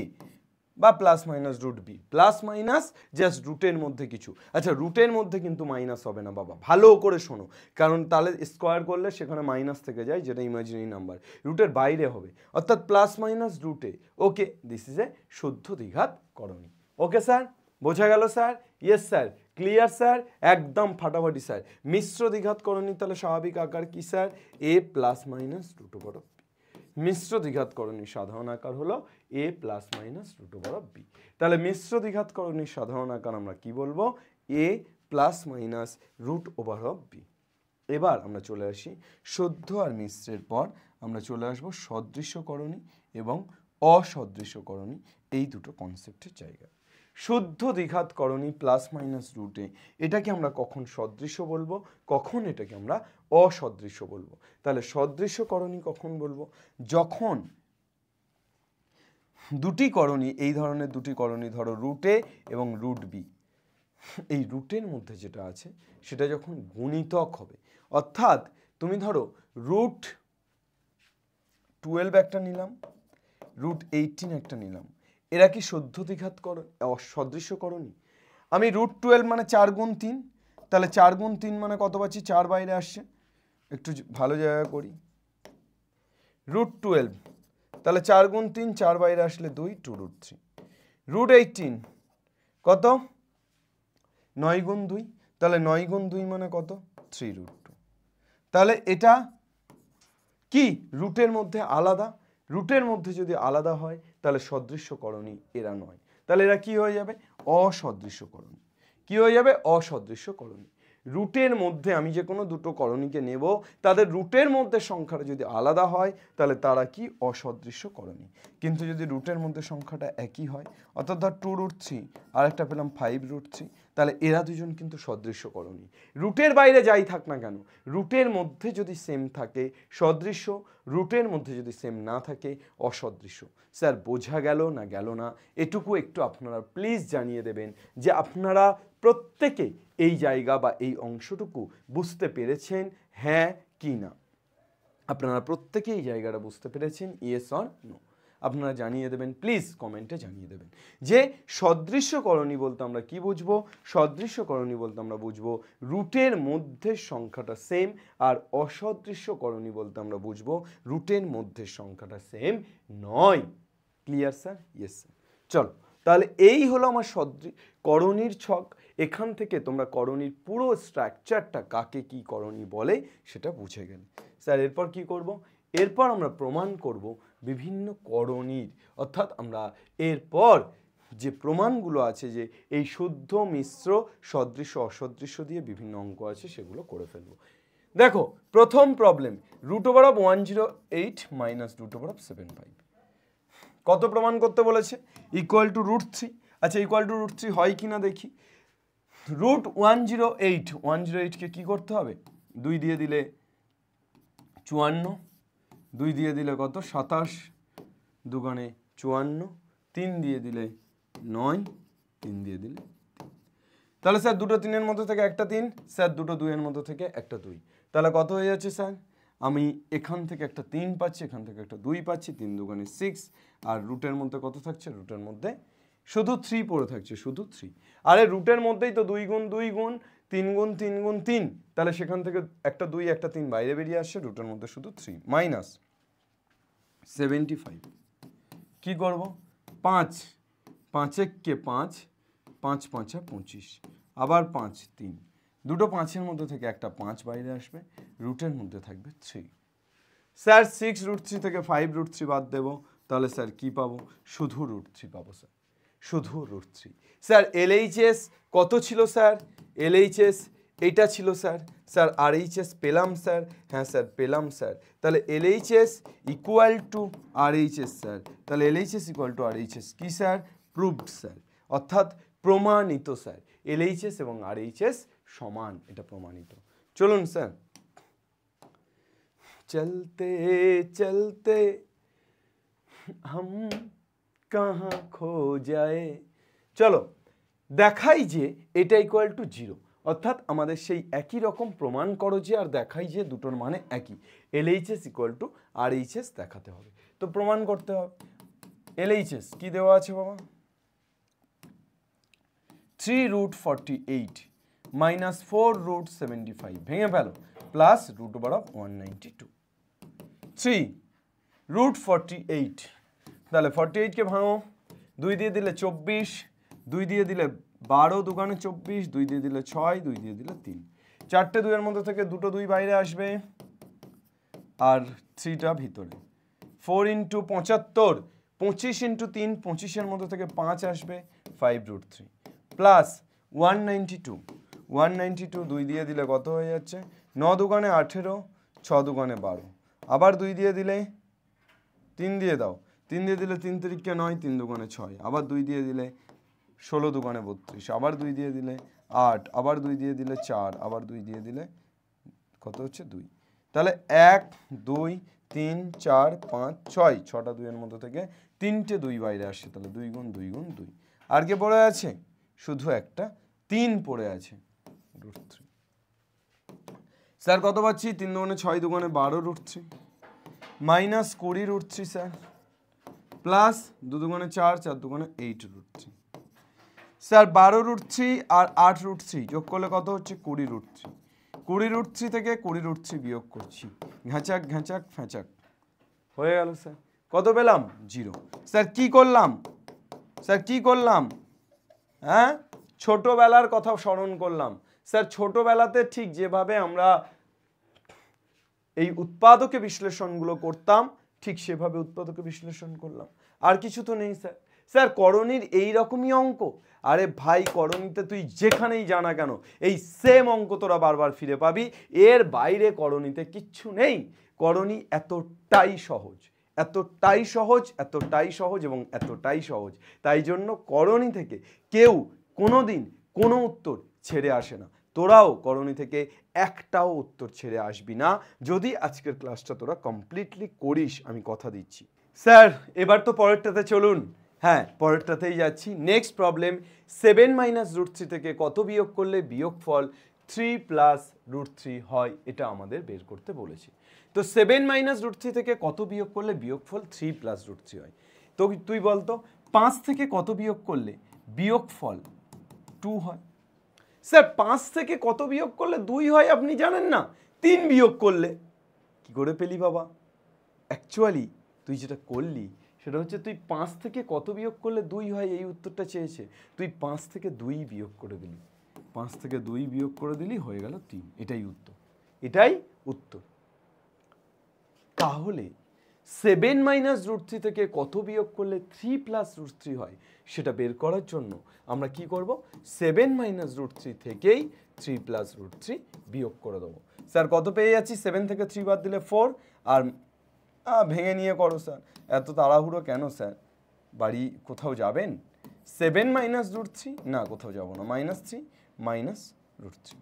A: বা +-√b, প্লাস মাইনাস জাস্ট রুটের মধ্যে কিছু। আচ্ছা, রুটের মধ্যে কিন্তু মাইনাস হবে না বাবা, ভালো করে শোনো, কারণ তাহলে স্কোয়ার করলে সেখানে মাইনাস থেকে যায়, যেটা ইমাজিনারি নাম্বার, রুটের বাইরে হবে, অর্থাৎ +-√a। Okay, this is a শুদ্ধ দ্বিঘাত করণী। ওকে স্যার, বোঝা গেল sir? Yes sir, clear sir, একদম ফাটাফাটি স্যার। মিশ্র দ্বিঘাত করণী তাহলে স্বাভাবিক আকার কি স্যার? a +-√b। মিশ্র দ্বিঘাত করণীর সাধারণ আকার হলো a +-√b। তাহলে মিশ্র দ্বিঘাত করণীর সাধারণ আকার আমরা কি বলবো? a +-√b। এবার আমরা চলে আসি শুদ্ধ আর মিশ্রের পর আমরা চলে আসবো সদৃশ্যকরণী এবং অসদৃশ্যকরণী, এই দুটো কনসেপ্টের জায়গায়। শুদ্ধ দ্বিঘাতকরণী প্লাস মাইনাস রুটে, এটাকে আমরা কখন সদৃশ্য বলবো, কখন এটাকে আমরা অসদৃশ্য বলবো। তাহলে সদৃশ্যকরণী কখন বলবো, যখন দুটি করণী, এই ধরনের দুটি করণী, ধরো রুট এ এবং রুট বি, এই রুটের মধ্যে যেটা আছে সেটা যখন গুণিতক হবে, অর্থাৎ তুমি ধরো রুট 12 একটা নিলাম, রুট 18 একটা নিলাম, এরা কি শুদ্ধ দ্বিঘাতকরণী সদৃশ্যকরণী? আমি রুট 12 মানে 4 গুণ 3, তাহলে 4 গুণ 3 মানে কত পাচ্ছি, 4 বাইরে আসছে, একটু ভালো জায়গা করি, রুট 12 তাহলে 4 গুণ 3, 4 বাইরে আসলে 2, 2 রুট 3, রুট 18 কত, 9 গুণ 2, তাহলে 9 গুণ 2 মানে কত, 3 রুট 2। তাহলে এটা কি রুটের মধ্যে আলাদা, রুটের মধ্যে যদি আলাদা হয় তাহলে সদৃশ্যকরণী এরা নয়, তাহলে এরা কি হয়ে যাবে, অসদৃশ্যকরণী। কি হয়ে যাবে, অসদৃশ্যকরণী। রুটের মধ্যে আমি যে কোনো দুটো করণীকে নেব, তাদের রুটের মধ্যে সংখ্যাটা যদি আলাদা হয় তাহলে তারা কি, অসদৃশ্যকরণী। কিন্তু যদি রুটের মধ্যে সংখ্যাটা একই হয়, অর্থাৎ ধর 2 রুট 3 আর একটা পেলাম 5 রুট 3, তাহলে এরা দুজন কিন্তু সদৃশ্যকরণী। রুটের বাইরে যাই থাক না কেন, রুটের মধ্যে যদি সেম থাকে সদৃশ্য, রুটের মধ্যে যদি সেম না থাকে অসদৃশ্য। স্যার বোঝা গেল না গেল না, এটুকু একটু আপনারা প্লিজ জানিয়ে দেবেন যে আপনারা প্রত্যেকে এই জায়গা বা এই অংশটুকু বুঝতে পেরেছেন, হ্যাঁ কি না। আপনারা প্রত্যেকে এই জায়গাটা বুঝতে পেরেছেন, ইয়েস অর নো আপনারা জানিয়ে দেবেন, প্লিজ কমেন্টে জানিয়ে দেবেন। যে সদৃশ্যকরণী বলতে আমরা কি বুঝবো, সদৃশ্যকরণী বলতে আমরা বুঝবো রুটের মধ্যে সংখ্যাটা সেম, আর অসদৃশ্যকরণী বলতে আমরা বুঝবো রুটের মধ্যে সংখ্যাটা সেম নয়। Clear sir? Yes sir. চলো তাহলে এই হলো আমার করণীর ছক। এখান থেকে তোমরা করণীর পুরো স্ট্রাকচারটা কাকে কি করণী বলে সেটা বুঝে গেলে। স্যার এরপর কি করব, এরপর আমরা প্রমাণ করব বিভিন্ন করণীর, অর্থাৎ আমরা এরপর যে প্রমাণগুলো আছে যে এই শুদ্ধ মিশ্র সদৃশ্য অসদৃশ্য দিয়ে বিভিন্ন অঙ্ক আছে সেগুলো করে ফেলবো। দেখো প্রথম প্রবলেম, √108 মাইনাস √75 কত প্রমাণ করতে বলেছে, ইকুয়াল টু √3। আচ্ছা ইকুয়াল টু √3 হয় কিনা দেখি। √108কে কি করতে হবে, 2 দিয়ে দিলে 54, 2 দিয়ে দিলে কত 27, 2 গুণে 54, 3 দিয়ে দিলে 9, 3 দিয়ে দিলে 3। তাহলে স্যার দুটো 3-এর মধ্যে থেকে একটা 3, স্যার দুটো 2-এর মধ্যে থেকে একটা 2, তাহলে কত হয়ে যাচ্ছে স্যার, আমি এখান থেকে একটা 3 পাচ্ছি, এখান থেকে একটা 2 পাচ্ছি, 3 দুগুণে 6, আর রুটের মধ্যে কত থাকছে, রুটের মধ্যে শুধু 3 পড়ে থাকছে, শুধু 3। আরে রুটের মধ্যেই তো 2 গুণ 2 গুণ 3 গুণ 3 গুণ 3, তাহলে সেখান থেকে একটা 2 একটা 3 বাইরে বেরিয়ে আসছে, রুটের মধ্যে শুধু 3, মাইনাস 75। কি করব, 5 5 কে 5, 5 5 25, আবার 5 3, দুটো 5-এর মধ্যে থেকে একটা 5 বাইরে আসবে, রুটের মধ্যে থাকবে 3। স্যার 6 √3 থেকে 5 √3 বাদ দেবো, তাহলে স্যার কি পাবো, শুধু √3 পাবো স্যার, শুধু √3। স্যার LHS কত ছিল স্যার, LHS এইটা ছিল স্যার, স্যার RHS পেলাম স্যার, হ্যাঁ স্যার পেলাম স্যার। তাহলে LHS equal to RHS sir, তাহলে LHS ইকুয়াল টু RHS কি স্যার, প্রুভড স্যার, অর্থাৎ প্রমাণিত স্যার, LHS এবং RHS সমান, এটা প্রমাণিত। চলুন স্যার, চলতে চলতে হাম কাহা খো যায়, চলো দেখাই যে এটা ইকুয়াল টু 0, অর্থাৎ আমাদের সেই একই রকম প্রমাণ করো যে, আর দেখাই যে দুটোর মানে একই, LHS ইকুয়াল টু RHS দেখাতে হবে। তো প্রমাণ করতে হবে, LHS কি দেওয়া আছে বাবা, 3√48 মাইনাস 4√75 ভেঙে ফেলো, প্লাস √192, 3√48, তাহলে 48কে ভাঙো, 2 দিয়ে দিলে 24, 2 দিয়ে দিলে 12, 2 গুণে 24, 2 দিয়ে দিলে 6, 2 দিয়ে দিলে 3, চারটে 2-এর মধ্যে থেকে দুটো 2 বাইরে আসবে আর 3টা ভিতরে, 4 × 75, 25 × 3, 25-এর মধ্যে থেকে 5 আসবে, 5√3 প্লাস 192, 2 দিয়ে দিলে কত হয়ে যাচ্ছে, 9 দুগুণে 18, 6 দুগুণে 12, আবার 2 দিয়ে দিলে 3 দিয়ে দাও, 3 দিয়ে দিলে 3 তিরিকে 9, 3 দুগুণে 6, আবার 2 দিয়ে দিলে 16 দুগুণে 32, আবার 2 দিয়ে দিলে 8, আবার 2 দিয়ে দিলে 4, আবার 2 দিয়ে দিলে কত হচ্ছে 2। তাহলে 1 2 3 4 5 6, 6টা 2 এর মধ্যে থেকে 3টে 2 বাইরে আসে, তাহলে 2 গুণ 2 গুণ 2। আর কে পড়ে আছে? শুধু একটা 3 পড়ে আছে, √3। স্যার কত পাচ্ছি? 3 দুগুণে 6 দুগুণে 12 √3, মাইনাস 20 √3 স্যার, প্লাস 2 দুগুণে 4, 4 দুগুণে 8 √3। স্যার 12 √3 আর 8 √3 যোগ করলে কত হচ্ছে? 20 √3। 20 √3 থেকে 20 √3 বিয়োগ করছি, ঘাঁচাক ঘাঁচাক ফ্যাঁচাক, হয়ে গেল স্যার। কত পেলাম? 0। স্যার কি করলাম? স্যার কি করলাম? হ্যাঁ, ছোটবেলার কথা স্মরণ করলাম। স্যার ছোটবেলাতে ঠিক যেভাবে আমরা এই উৎপাদকে বিশ্লেষণগুলো করতাম, ঠিক সেভাবে উৎপাদকে বিশ্লেষণ করলাম, আর কিছু তো নেই স্যার। স্যার করণীর এই রকমই অঙ্ক? আরে ভাই, করণীতে তুই যেখানেই জানা কেন এই সেম অঙ্ক তোরা বারবার ফিরে পাবি, এর বাইরে করণীতে কিচ্ছু নেই। করণী এতটাই সহজ, এতটাই সহজ, এতটাই সহজ এবং এতটাই সহজ, তাই জন্য করণী থেকে কেউ কোনোদিন কোনো উত্তর ছেড়ে আসে না। তোরাও করণী থেকে একটাও উত্তর ছেড়ে আসবি না, যদি আজকের ক্লাসটা তোরা কমপ্লিটলি করিস, আমি কথা দিচ্ছি। স্যার এবার তো পরেরটাতে চলুন। হ্যাঁ, পরেরটাতেই যাচ্ছি। নেক্সট প্রবলেম, 7 মাইনাস √3 থেকে কত বিয়োগ করলে বিয়োগফল 3 প্লাস √3 হয়, এটা আমাদের বের করতে বলেছি। তো 7 মাইনাস √3 থেকে কত বিয়োগ করলে বিয়োগফল 3 প্লাস √3 হয়? তো তুই বলতো 5 থেকে কত বিয়োগ করলে বিয়োগফল 2 হয়? স্যার 5 থেকে কত বিয়োগ করলে 2 হয় আপনি জানেন না? 3 বিয়োগ করলে। কি করে পেলি বাবা? অ্যাকচুয়ালি তুই যেটা করলি সেটা হচ্ছে, তুই 5 থেকে কত বিয়োগ করলে 2 হয় এই উত্তরটা চেয়েছে, তুই 5 থেকে 2 বিয়োগ করে দিলি, 5 থেকে 2 বিয়োগ করে দিলি, হয়ে গেল 3। এটাই উত্তর, এটাই উত্তর। তাহলে 7 মাইনাস √3 থেকে কত বিয়োগ করলে 3 প্লাস √3 হয়, সেটা বের করার জন্য আমরা কি করব? 7 মাইনাস √3 থেকেই 3 প্লাস √3 বিয়োগ করে দেবো। স্যার কত পেয়ে যাচ্ছি? 7 থেকে 3 বাদ দিলে 4, আর ভেঙে নিয়ে করো স্যার, এত তাড়াহুড়ো কেন স্যার? বাড়ি কোথাও যাবেন? 7 মাইনাস √3, না কোথাও যাব না, -3 মাইনাস √3।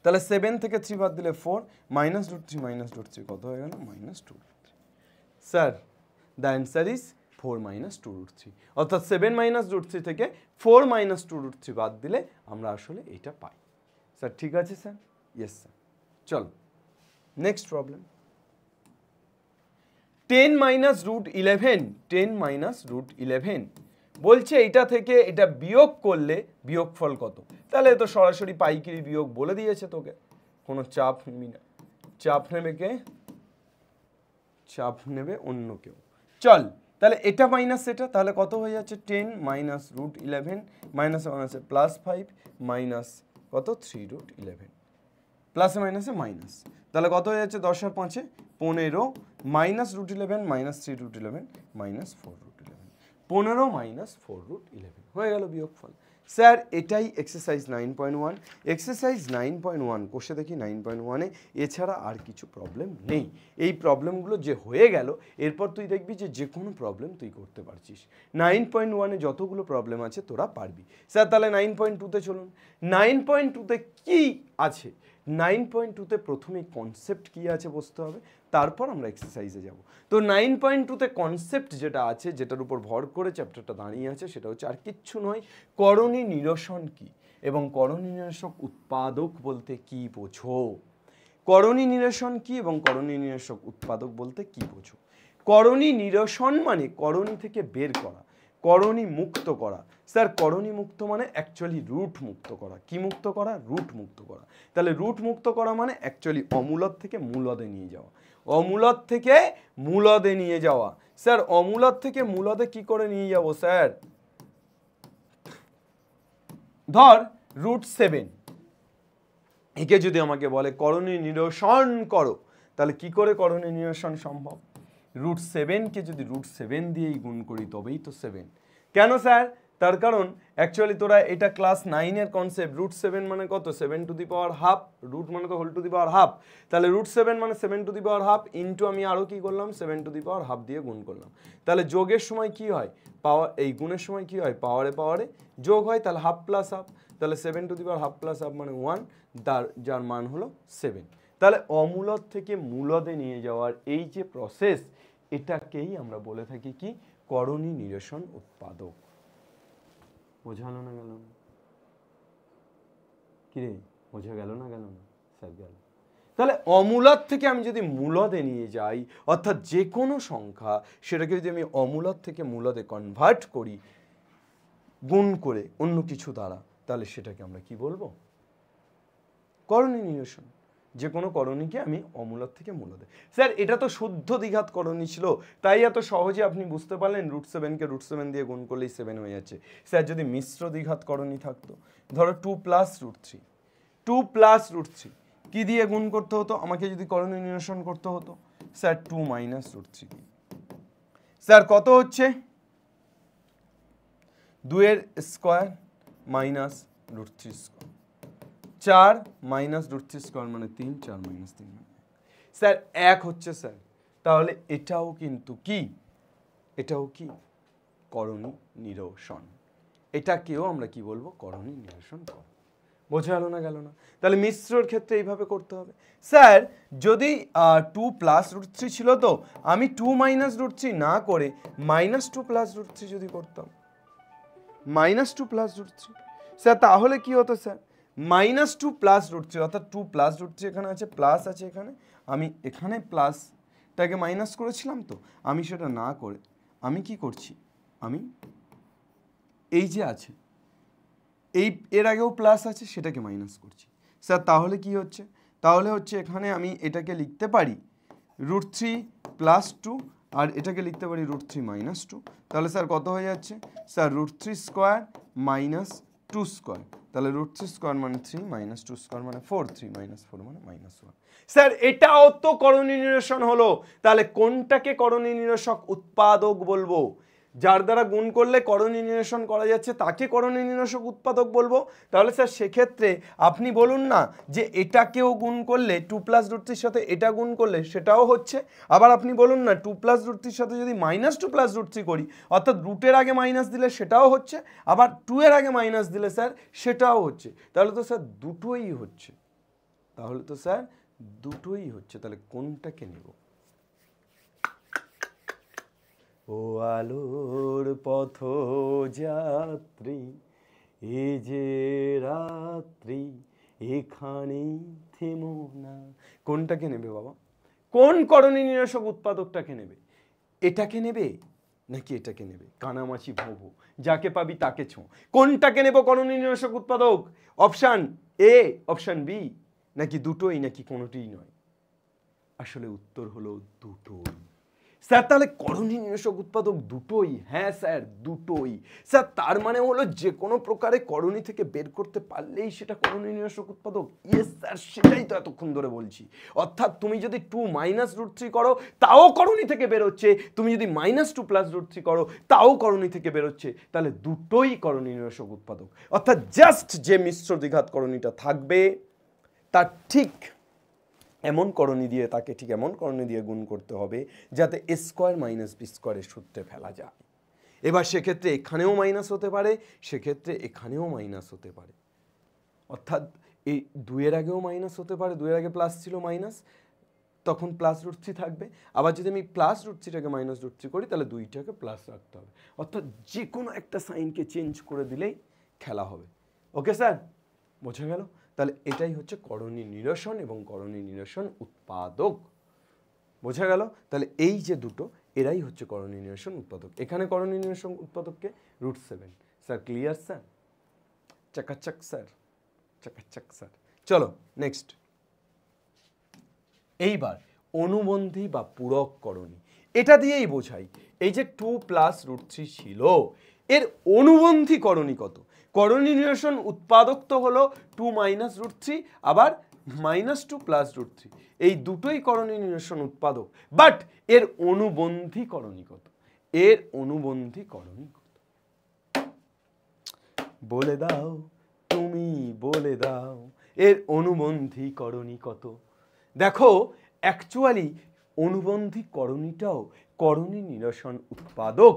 A: তাহলে 7 থেকে 3 বাদ দিলে 4, -√3 মাইনাস √3 কত হয়ে গেল? -2 √3। স্যার দ্য অ্যান্সার ইজ 4 - 2 √3, অর্থাৎ 7 মাইনাস √3 থেকে 4 - 2 √3 বাদ দিলে আমরা আসলে এটা পাই। স্যার ঠিক আছে স্যার? Yes sir. চলো নেক্সট প্রবলেম, 10 মাইনাস √11, 10 মাইনাস √11 বলছে এটা থেকে এটা বিয়োগ করলে বিয়োগফল কত? তাহলে তো সরাসরি পাইকিরি বিয়োগ বলে দিয়েছে তোকে, কোনো চাপ নিবি না। চাপ নেবে কে? চাপ নেবে অন্য কেউ। চল তাহলে এটা মাইনাস এটা, তাহলে কত হয়ে যাচ্ছে? 10 মাইনাস √11 মাইনাসে মাইনাসে +5 মাইনাস কত? 3 √11, প্লাসে মাইনাসে মাইনাস, তাহলে কত হয়ে যাচ্ছে? 10 আর 5 15 মাইনাস √11 মাইনাস 3 √11 মাইনাস 4 √11, 15 মাইনাস 4 √11 হয়ে গেল বিয়োগফল। স্যার এটাই এক্সারসাইজ 9.1। এক্সারসাইজ 9.1 কোষে দেখি 9.1-এ এছাড়া আর কিছু প্রবলেম নেই। এই প্রবলেমগুলো যে হয়ে গেল, এরপর তুই দেখবি যে কোনো প্রবলেম তুই করতে পারছিস। 9.1-এ যতগুলো প্রবলেম আছে তোরা পারবি। স্যার তাহলে 9.2-তে চলুন। 9.2-তে কি আছে? 9.2-তে প্রথমে কনসেপ্ট কি আছে বুঝতে হবে, তারপর আমরা এক্সারসাইজে যাব। তো 9.2-তে কনসেপ্ট যেটা আছে, যেটার উপর ভর করে চ্যাপ্টারটা দাঁড়িয়ে আছে, সেটা হচ্ছে আর কিচ্ছু নয়, করণী নিরসন কি এবং করণী নিরসক উৎপাদক বলতে কি বোঝো। করণী নিরসন কি এবং করণী নিরসক উৎপাদক বলতে কি বোঝো? করণী নিরসন মানে করণী থেকে বের করা, করণী মুক্ত করা। স্যার করণী মুক্ত মানে অ্যাকচুয়ালি রুট মুক্ত করা। কি মুক্ত করা? রুট মুক্ত করা। তাহলে রুট মুক্ত করা মানে অ্যাকচুয়ালি অমূলদ থেকে মূলদে নিয়ে যাওয়া, অমূলদ থেকে মূলদে নিয়ে যাওয়া। স্যার অমূলদ থেকে মূলদে কি করে নিয়ে যাব স্যার? ধর √7, একে যদি আমাকে বলে করণী নিরসন করো, তাহলে কি করে করণী নিরসন সম্ভব? √7-কে যদি √7 দিয়েই গুণ করি তবেই তো 7। কেন স্যার? তার কারণ অ্যাকচুয়ালি তোরা এটা ক্লাস 9-এর কনসেপ্ট, √7 মানে কত, 7 to the power half, root মানে তো whole to the power half, তাহলে √7 মানে 7 to the power half into আমি আরও কি করলাম 7 টু দি পাওয়ার হাফ দিয়ে গুণ করলাম। তাহলে যোগের সময় কি হয়, পাওয়ার, এই গুণের সময় কি হয়, পাওয়ারে পাওয়ারে যোগ হয়, তাহলে হাফ প্লাস হাফ, তাহলে 7 to the power half plus half মানে 1, যার মান হলো 7। তাহলে অমূলদ থেকে মূলদে নিয়ে যাওয়ার এই যে প্রসেস, এটাকেই আমরা বলে থাকি কি, করণী নিরসন উৎপাদক। বোঝালো না গেল না? কিরে বোঝা গেল না গেল না? স্যার গেল। তাহলে অমূলদ থেকে আমি যদি মূলদে নিয়ে যাই, অর্থাৎ যে কোনো সংখ্যা সেটাকে যদি আমি অমূলদ থেকে মূলদে কনভার্ট করি গুণ করে অন্য কিছু দ্বারা, তাহলে সেটাকে আমরা কি বলবো, করণী নিরসন। যে কোনো করণীকে আমি অমূলদ থেকে মূলদে। স্যার এটা তো শুদ্ধ দ্বিঘাত করণী ছিল, তাই এত সহজে আপনি বুঝতে পারলেন √7-কে √7 দিয়ে গুণ করলেই 7 হয়ে যাচ্ছে। স্যার যদি মিশ্র দ্বিঘাত করণী থাকতো, ধরো 2 + √3, 2 + √3 কি দিয়ে গুণ করতে হতো, আমাকে যদি করণী নিরসন করতে হতো, স্যার 2 - √3। স্যার কত হচ্ছে, 2-এর স্কোয়ার মাইনাস √3 স্কোয়ার, 4 - √3 স্কোয়ার মানে 3, 4 - 3 স্যার 1 হচ্ছে স্যার। তাহলে এটাও কিন্তু কি, এটাও কি করণী নিরসন, এটাকেও আমরা কি বলবো, করণী নিরসন কর। বোঝা গেল না গেল না? তাহলে মিশ্রর ক্ষেত্রে এইভাবে করতে হবে। স্যার যদি 2 + √3 ছিল, তো আমি 2 - √3 না করে -2 + √3 যদি করতাম, -2 + √3, স্যার তাহলে কি হতো স্যার, -2 + √3, অর্থাৎ 2 + √3 এখানে আছে, প্লাস আছে এখানে, আমি এখানে প্লাসটাকে মাইনাস করেছিলাম, তো আমি সেটা না করে আমি কি করছি, আমি এই যে আছে এই এর আগেও প্লাস আছে সেটাকে মাইনাস করছি। স্যার তাহলে কি হচ্ছে, তাহলে হচ্ছে এখানে আমি এটাকে লিখতে পারি √3 + 2, আর এটাকে লিখতে পারি √3 - 2। তাহলে স্যার কত হয়ে যাচ্ছে, স্যার √3 স্কোয়ার মাইনাস 2 স্কোয়ার, তাহলে √3 স্কোয়ার মানে 3 - 2 স্কোয়ার মানে 4, 3 - 4 মানে -1। স্যার এটাও তো করণী নিরসন হলো। তাহলে কোনটাকে করণী নিরসক উৎপাদক বলবো, যার দ্বারা গুণ করলে করণী নিরসন করা যাচ্ছে তাকে করণী নিরসক উৎপাদক বলবো। তাহলে স্যার সেক্ষেত্রে আপনি বলুন না যে এটাকেও গুণ করলে 2 + √3 সাথে এটা গুণ করলে সেটাও হচ্ছে, আবার আপনি বলুন না 2 + √3 সাথে যদি -2 + √3 করি, অর্থাৎ রুটের আগে মাইনাস দিলে সেটাও হচ্ছে, আবার 2 এর আগে মাইনাস দিলে স্যার সেটাও হচ্ছে। তাহলে তো স্যার দুটোই হচ্ছে, তাহলে তো স্যার দুটোই হচ্ছে। তাহলে কোনটাকে নেব, ও আলোর পথযাত্রী এ যে রাত্রি এখানে থেমো না, কোনটাকে নেবে বাবা, কোন করণী নিরসক উৎপাদকটাকে নেবে, এটাকে নেবে নাকি এটাকে নেবে, কানামাছি ভোঁ, যাকে পাবি তাকে ছো, কোনটাকে নেব করণী নিরসক উৎপাদক, অপশান এ, অপশান বি, নাকি দুটোই, নাকি কোনোটিই নয়? আসলে উত্তর হলো দুটোই। স্যার তাহলে করণী নিরসক উৎপাদক দুটোই? হ্যাঁ স্যার দুটোই। স্যার তার মানে হলো যে কোনো প্রকারে করণী থেকে বের করতে পারলেই সেটা করণী নিরসক উৎপাদক? ইয়েস স্যার, সেটাই তো এতক্ষণ ধরে বলছি। অর্থাৎ তুমি যদি 2 - √3 করো তাও করণী থেকে বেরোচ্ছে, তুমি যদি -2 + √3 করো তাও করণী থেকে বেরোচ্ছে, তাহলে দুটোই করণী নিরসক উৎপাদক। অর্থাৎ জাস্ট যে মিশ্র দ্বিঘাত করণীটা থাকবে তার ঠিক এমন করণী দিয়ে, তাকে ঠিক এমন করণী দিয়ে গুণ করতে হবে যাতে a² - b² সূত্রে ফেলা যায়। এবার সেক্ষেত্রে এখানেও মাইনাস হতে পারে, সেক্ষেত্রে এখানেও মাইনাস হতে পারে, অর্থাৎ এই 2 এর আগেও মাইনাস হতে পারে, 2 এর আগে প্লাস ছিল মাইনাস, তখন +√3 থাকবে। আবার যদি আমি +√3টাকে -√3 করি তাহলে 2টাকে প্লাস রাখতে হবে, অর্থাৎ যে কোনো একটা সাইনকে চেঞ্জ করে দিলেই খেলা হবে। ওকে স্যার, বোঝা গেল? তাহলে এটাই হচ্ছে করণী নিরসন এবং করণী নিরসন উৎপাদক। বোঝা গেল? তাহলে এই যে দুটো, এরাই হচ্ছে করণী নিরসন উৎপাদক। এখানে করণী নিরসন উৎপাদককে √7। Sir clear sir? চাকাচাক স্যার, চাকাচাক স্যার। চলো নেক্সট। এইবার অনুবন্ধী বা পূরক করণী, এটা দিয়েই বোঝাই। এই যে 2 + √3 ছিল, এর অনুবন্ধী করণী কত? করণী নিরসন উৎপাদক তো হলো 2 - √3, আবার -2 + √3, এই দুটোই করণী নিরসন উৎপাদক। বাট এর অনুবন্ধী করণী কত? এর অনুবন্ধী করণী কত? বলে দাও তুমি বলে দাও এর অনুবন্ধীকরণী কত। দেখো অ্যাকচুয়ালি অনুবন্ধীকরণীটাও করণী নিরসন উৎপাদক।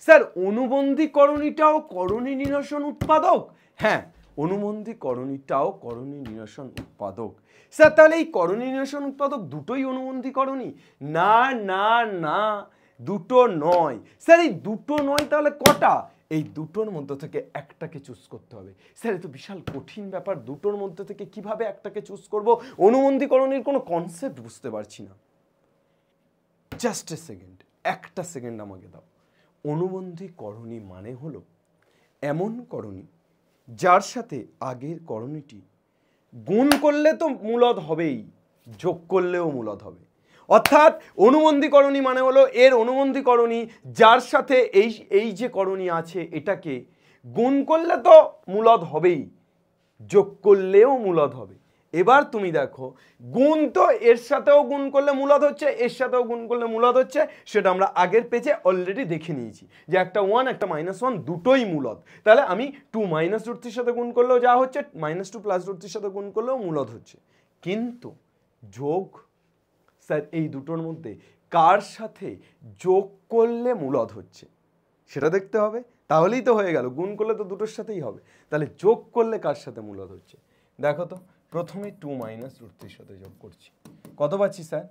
A: স্যার অনুবন্ধীকরণীটাও করণী নিরসন উৎপাদক? হ্যাঁ, অনুবন্ধীকরণীটাও করণী নিরসন উৎপাদক। স্যার তাহলে এই করণী নিরসন উৎপাদক দুটোই অনুবন্ধীকরণী? না না না, দুটো নয়। স্যার এই দুটো নয় তাহলে কটা? এই দুটোর মধ্যে থেকে একটাকে চুজ করতে হবে। স্যার এ তো বিশাল কঠিন ব্যাপার, দুটোর মধ্যে থেকে কিভাবে একটাকে চুজ করব? অনুবন্ধীকরণের কোনো কনসেপ্ট বুঝতে পারছি না। জাস্ট এ সেকেন্ড, একটা সেকেন্ড আমাকে দাও। অনুবন্ধীকরণী মানে হলো এমন করণী যার সাথে আগের করণীটি গুণ করলে তো মূলদ হবেই, যোগ করলেও মূলদ হবে। অর্থাৎ অনুবন্ধীকরণী মানে হলো এর অনুবন্ধীকরণী যার সাথে এই যে করণী আছে এটাকে গুণ করলে তো মূলদ হবেই, যোগ করলেও মূলদ হবে। এবার তুমি দেখো গুণ তো এর সাথেও গুণ করলে মূলদ হচ্ছে, এর সাথেও গুণ করলে মূলদ হচ্ছে, সেটা আমরা আগের পেজে অলরেডি দেখে নিয়েছি যে একটা 1 একটা -1 দুটোই মূলদ। তাহলে আমি 2 -√3 সাথে গুণ করলেও যা হচ্ছে, -2 +√3 সাথে গুণ করলেও মূলদ হচ্ছে। কিন্তু যোগ, স্যার এই দুটোর মধ্যে কার সাথে যোগ করলে মূলদ হচ্ছে সেটা দেখতে হবে, তাহলেই তো হয়ে গেল। গুণ করলে তো দুটোর সাথেই হবে, তাহলে যোগ করলে কার সাথে মূলদ হচ্ছে দেখো তো। প্রথমে 2 -√3 সাথে যোগ করছি, কত পাচ্ছি স্যার?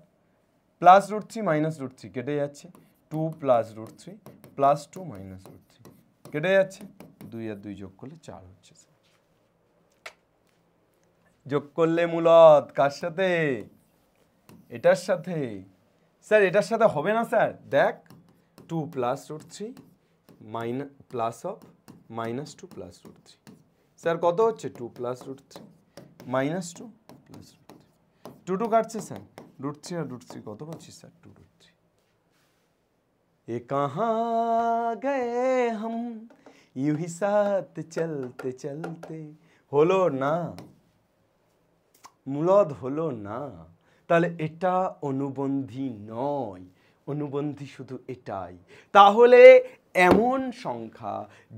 A: +√3 -√3 কেটে যাচ্ছে, 2 +√3 +2 -√3 কেটে যাচ্ছে, 2 আর 2 যোগ করলে 4 হচ্ছে। যোগ করলে মূলদ কার সাথে? এটার সাথে। স্যার এটার সাথে হবে না স্যার, দেখ 2 +√3 -2 +√3, স্যার কত হচ্ছে? 2 +√3 -2 +√3, 2 2 কাটছে স্যার, √3 আর √3 কত পাচ্ছি স্যার? 2√3। এ কাহাं গয়ে হাম ইউं ही साथ চলতে চলতে, হলো না, মূলদ হলো না। তাহলে এটা অনুবন্ধী নয়, অনুবন্ধী শুধু এটাই। তাহলে এমন সংখ্যা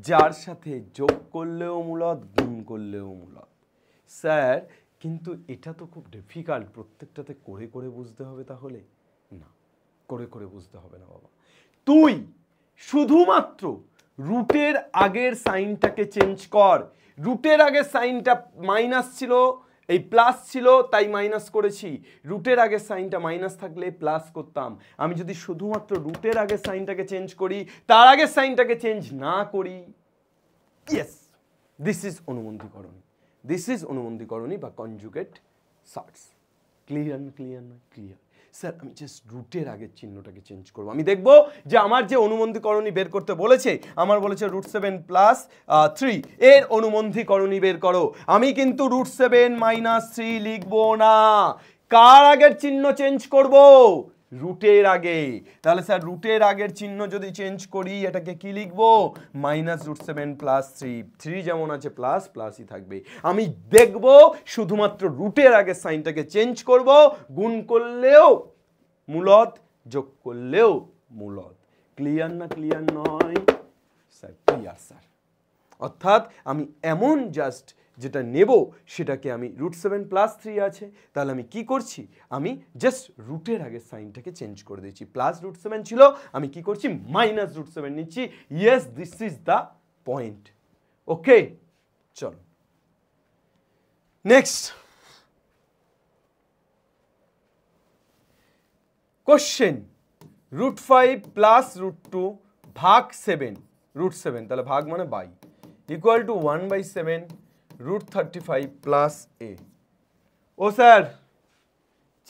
A: যার সাথে যোগ করলেও মূলদ, গুণ করলেও মূলদ। স্যার কিন্তু এটা তো খুব ডিফিকাল্ট, প্রত্যেকটাতে করে করে বুঝতে হবে। তাহলে না, করে করে বুঝতে হবে না বাবা। তুই শুধুমাত্র রুটের আগের সাইনটাকে চেঞ্জ কর। রুটের আগের সাইনটা মাইনাস ছিল, এই প্লাস ছিল তাই মাইনাস করেছি। রুটের আগের সাইনটা মাইনাস থাকলে প্লাস করতাম। আমি যদি শুধুমাত্র রুটের আগের সাইনটাকে চেঞ্জ করি, তার আগের সাইনটাকে চেঞ্জ না করি, ইয়েস, দিস ইজ অনুবন্ধীকরণ। দিস ইজ অনুবন্ধীকরণী বা কনজুগেট সার্টস। ক্লিয়ার না? ক্লিয়ার না? ক্লিয়ার। স্যার আমি জাস্ট রুটের আগের চিহ্নটাকে চেঞ্জ করবো। আমি দেখবো যে আমার যে অনুবন্ধীকরণী বের করতে বলেছে, আমার বলেছে √7 + 3 এর অনুবন্ধীকরণী বের করো। আমি কিন্তু √7 - 3 লিখবো না। কার আগের চিহ্ন চেঞ্জ করব? রুটের আগে। তাহলে স্যার রুটের আগের চিহ্ন যদি চেঞ্জ করি এটাকে কি লিখবো? -√7 + 3, 3 যেমন আছে প্লাস প্লাসই থাকবে। আমি দেখব শুধুমাত্র রুটের আগের সাইনটাকে চেঞ্জ করব, গুণ করলেও মূলদ, যোগ করলেও মূলদ। ক্লিয়ার না? ক্লিয়ার নয় স্যার? Clear sir. অর্থাৎ আমি এমন জাস্ট যেটা নেব সেটাকে আমি √7 + 3 আছে, তাহলে আমি কি করছি? আমি জাস্ট রুটের আগে সাইনটাকে চেঞ্জ করে দিচ্ছি। +√7 ছিল, আমি কি করছি? -√7 নিচ্ছি। Yes, this is the point. Okay, চলো নেক্সট কোশ্চেন। √5 + √2 ভাগ 7, √7 তাহলে ভাগ মানে বাই, ইকুয়াল টু 1/7 √35 + a। ओ सर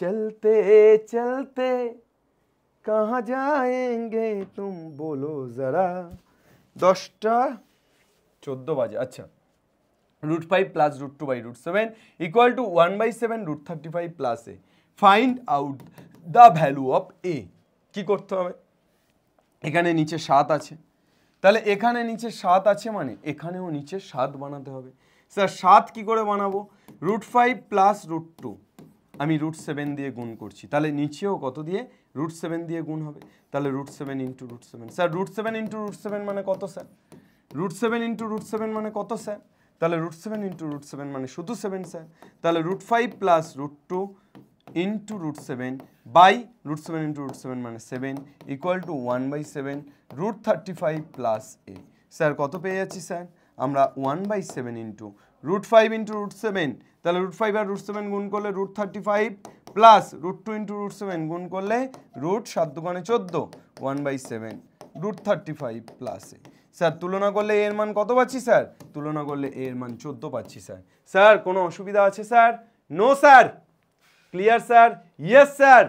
A: चलते चलते कहाँ जाएंगे तुम बोलो जरा। 10টা 14 বাজে। আচ্ছা, √5 + √2/√7 equal to 1/7 √35 + a। Find out the value of a। কি করতে হবে? এখানে নিচে 7 আছে, তাহলে এখানে নিচে 7 আছে মানে এখানেও নিচে 7 বানাতে হবে। স্যার 7 কি করে বানাবো? √5 + √2 আমি √7 দিয়ে গুণ করছি, তাহলে নিচেও কত দিয়ে? √7 দিয়ে গুণ হবে। তাহলে √7 × √7, স্যার √7 × √7 মানে কত স্যার? √7 ইন্টু √7 মানে কত স্যার? তাহলে √7 ইন্টু √7 মানে শুধু 7 স্যার। তাহলে √5 প্লাস √2 ইন্টু √7 বাই √7 ইন্টু √7 মানে 7 equal to 1/7 √35 plus a। Sir কত পেয়ে যাচ্ছি স্যার? আমরা 1/7 ইন্টু √5 ইন্টু √7, তাহলে √5 আর √7 গুণ করলে √35 প্লাস √2 ইন্টু √7 গুণ করলে √7 দুগুণে 14, 1/7 √35 প্লাস a। স্যার তুলনা করলে এর মান কত পাচ্ছি স্যার? তুলনা করলে এর মান 14 পাচ্ছি স্যার। স্যার কোনো অসুবিধা আছে sir? No sir. Clear sir? Yes sir.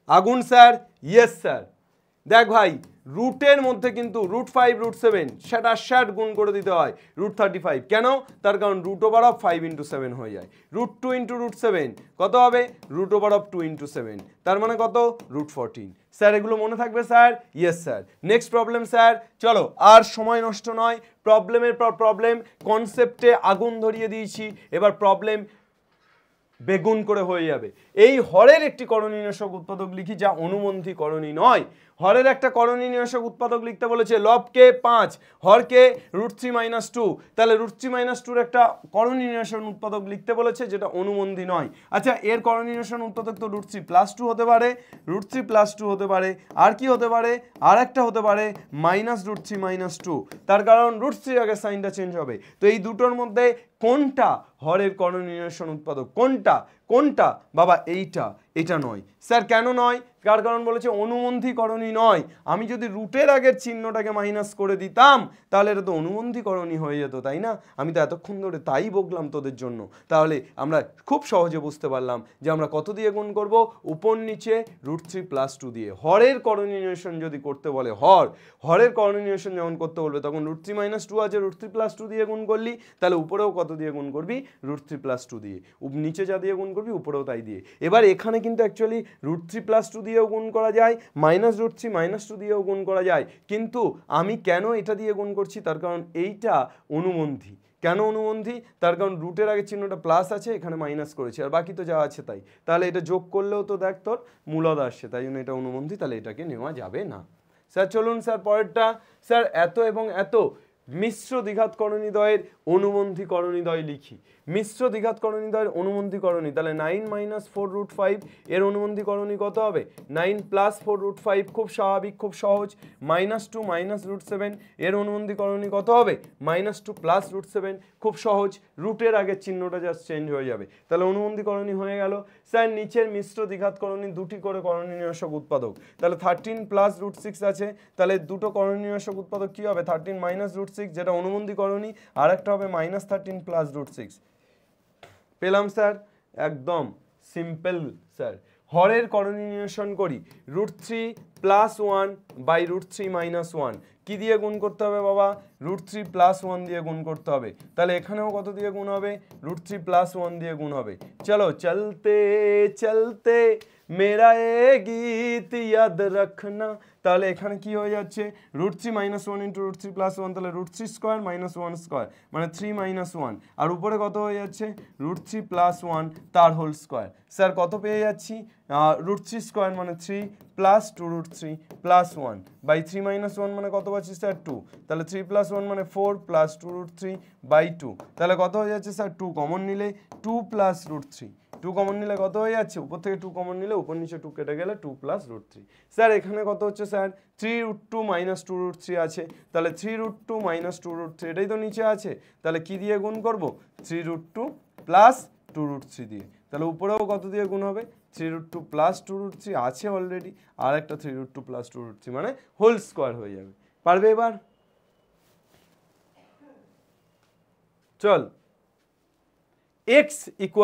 A: আগুন স্যার? Yes sir. দেখ ভাই, রুটের মধ্যে কিন্তু √5 √7 সেটা 60 গুণ করে দিতে হয় √35। কেন? তার কারণ √5 ইন্টু 7 হয়ে যায়। √2 ইন্টু √7 কত হবে? √2 ইন্টু 7, তার মানে কত? √14। স্যার এগুলো মনে থাকবে sir? Yes sir. Next problem sir. চলো আর সময় নষ্ট নয়, প্রবলেমের পর প্রবলেম, কনসেপ্টে আগুন ধরিয়ে দিয়েছি, এবার প্রবলেম বেগুন করে হয়ে যাবে। এই হরের একটি করণীয়নাশক উৎপাদক লিখি যা অনুবন্ধী করণী নয়। হরের একটা করণীয়নাশক উৎপাদক লিখতে বলেছে, লবকে 5, হরকে √3 - 2, তাহলে √3 - 2 একটা করণীয়নাশক উৎপাদক লিখতে বলেছে যেটা অনুবন্ধী নয়। আচ্ছা, এর করণীয়নাশক উৎপাদক তো √3 + 2 হতে পারে, √3 + 2 হতে পারে, আর কি হতে পারে? আর একটা হতে পারে -√3 - 2, তার কারণ √3 আগে সাইনটা চেঞ্জ হবে। তো এই দুটোর মধ্যে কোনটা হরের করণীয়নাশক উৎপাদক? কোনটা? কোনটা বাবা? এইটা। এটা নয় স্যার। কেন নয়? কার কারণ বলেছে অনুবন্ধী করণী নয়। আমি যদি রুটের আগের চিহ্নটাকে মাইনাস করে দিতাম তাহলে এটা তো অনুবন্ধী করণী হয়ে যেত, তাই না? আমি তো এতক্ষণ ধরে তাই বকলাম তোদের জন্য। তাহলে আমরা খুব সহজে বুঝতে পারলাম যে আমরা কত দিয়ে গুণ করব? উপর নিচে √3 + 2 দিয়ে। হরের করণীয়নাশন যদি করতে বলে, হরের করণীয়নাশন যখন করতে বলবে তখন √3 - 2 আছে, √3 + 2 দিয়ে গুণ করলি, তাহলে উপরেও কত দিয়ে গুণ করবি? √3 + 2 দিয়ে। নিচে যা দিয়ে গুণ করবি উপরেও তাই দিয়ে। এবার এখানে কিন্তু অ্যাকচুয়ালি √3 + 2 দিয়েও গুণ করা যায়, -√3 - 2 দিয়েও গুণ করা যায়, কিন্তু আমি কেন এটা দিয়ে গুণ করছি? তার কারণ এইটা অনুবন্ধী। কেন অনুবন্ধী? তার কারণ রুটের আগে চিহ্নটা প্লাস আছে, এখানে মাইনাস করেছি, আর বাকি তো যা আছে তাই। তাহলে এটা যোগ করলেও তো দেখ তোর মূলদ আসছে, তাই জন্য এটা অনুবন্ধী, তাহলে এটাকে নেওয়া যাবে না। স্যার চলুন স্যার পরেরটা। স্যার এত এবং এত মিশ্র দ্বিঘাত করণীদ্বয়ের অনুবন্ধী করণীদ্বয় লিখি। মিশ্র দ্বিঘাত করণীদ্বয়ের অনুবন্ধী করণী, তাহলে 9 - 4 √5 এর অনুবন্ধী করণী কত হবে? 9 + 4 √5, খুব স্বাভাবিক, খুব সহজ। -2 - √7 এর অনুবন্ধী করণী কত হবে? -2 + √7, খুব সহজ। রুটের আগের চিহ্নটা জাস্ট চেঞ্জ হয়ে যাবে, তাহলে অনুবন্ধী করণী হয়ে গেল। স্যার নিচের মিশ্র দ্বিঘাত করণী দুটি করে করণীয়নাশক উৎপাদক, তাহলে 13 + √6 আছে, তাহলে দুটো করণীয়নাশক উৎপাদক কি হবে? 13 - √6 যেটা অনুবন্ধী করণী, আর একটা হবে -13 + √6। পেলাম স্যার? একদম সিম্পল স্যার। হরের করণীয়নাশন করি, √3 + 1 / √3 - 1 কি দিয়ে গুণ করতে হবে বাবা? √3 + 1 দিয়ে গুণ করতে হবে। তাহলে এখানেও কত দিয়ে গুণ হবে? √3 + 1 দিয়ে গুণ হবে। চলো চলতে চলতে মেরা এ গীত ইয়াদ রাখনা, তাহলে এখানে কি হয়ে যাচ্ছে? √3 - 1 × √3 + 1, তাহলে √3² - 1² মানে 3 - 1, আর উপরে কত হয়ে যাচ্ছে? √3 + 1 তার হোল স্কোয়ার। স্যার কত পেয়ে যাচ্ছি? √3² মানে 3 + 2 √3 + 1 বাই 3 - 1 মানে কত পাচ্ছি স্যার? 2, তাহলে 3 + 1 মানে 4 + 2 √3 বাই 2, তাহলে কত হয়ে যাচ্ছে স্যার? 2 কমন নিলে 2 + √3, 2 কমন নিলে কত হয়ে যাচ্ছে? উপর থেকে 2 কমন নিলে উপর নিচে 2 কেটে গেলে 2 + √3। স্যার এখানে কত হচ্ছে স্যার? 3√2 - 2 √3 আছে, তাহলে 3√2 - 2 √3, এটাই তো নিচে আছে, তাহলে কি দিয়ে গুণ করব? 3√2 + 2 √3 দিয়ে। তাহলে উপরেও কত দিয়ে গুণ হবে? 3√2 + 2 √3 আছে অলরেডি, আর একটা 3√2 + 2 √3 মানে হোল স্কোয়ার হয়ে যাবে। পারবে এবার? চল, x =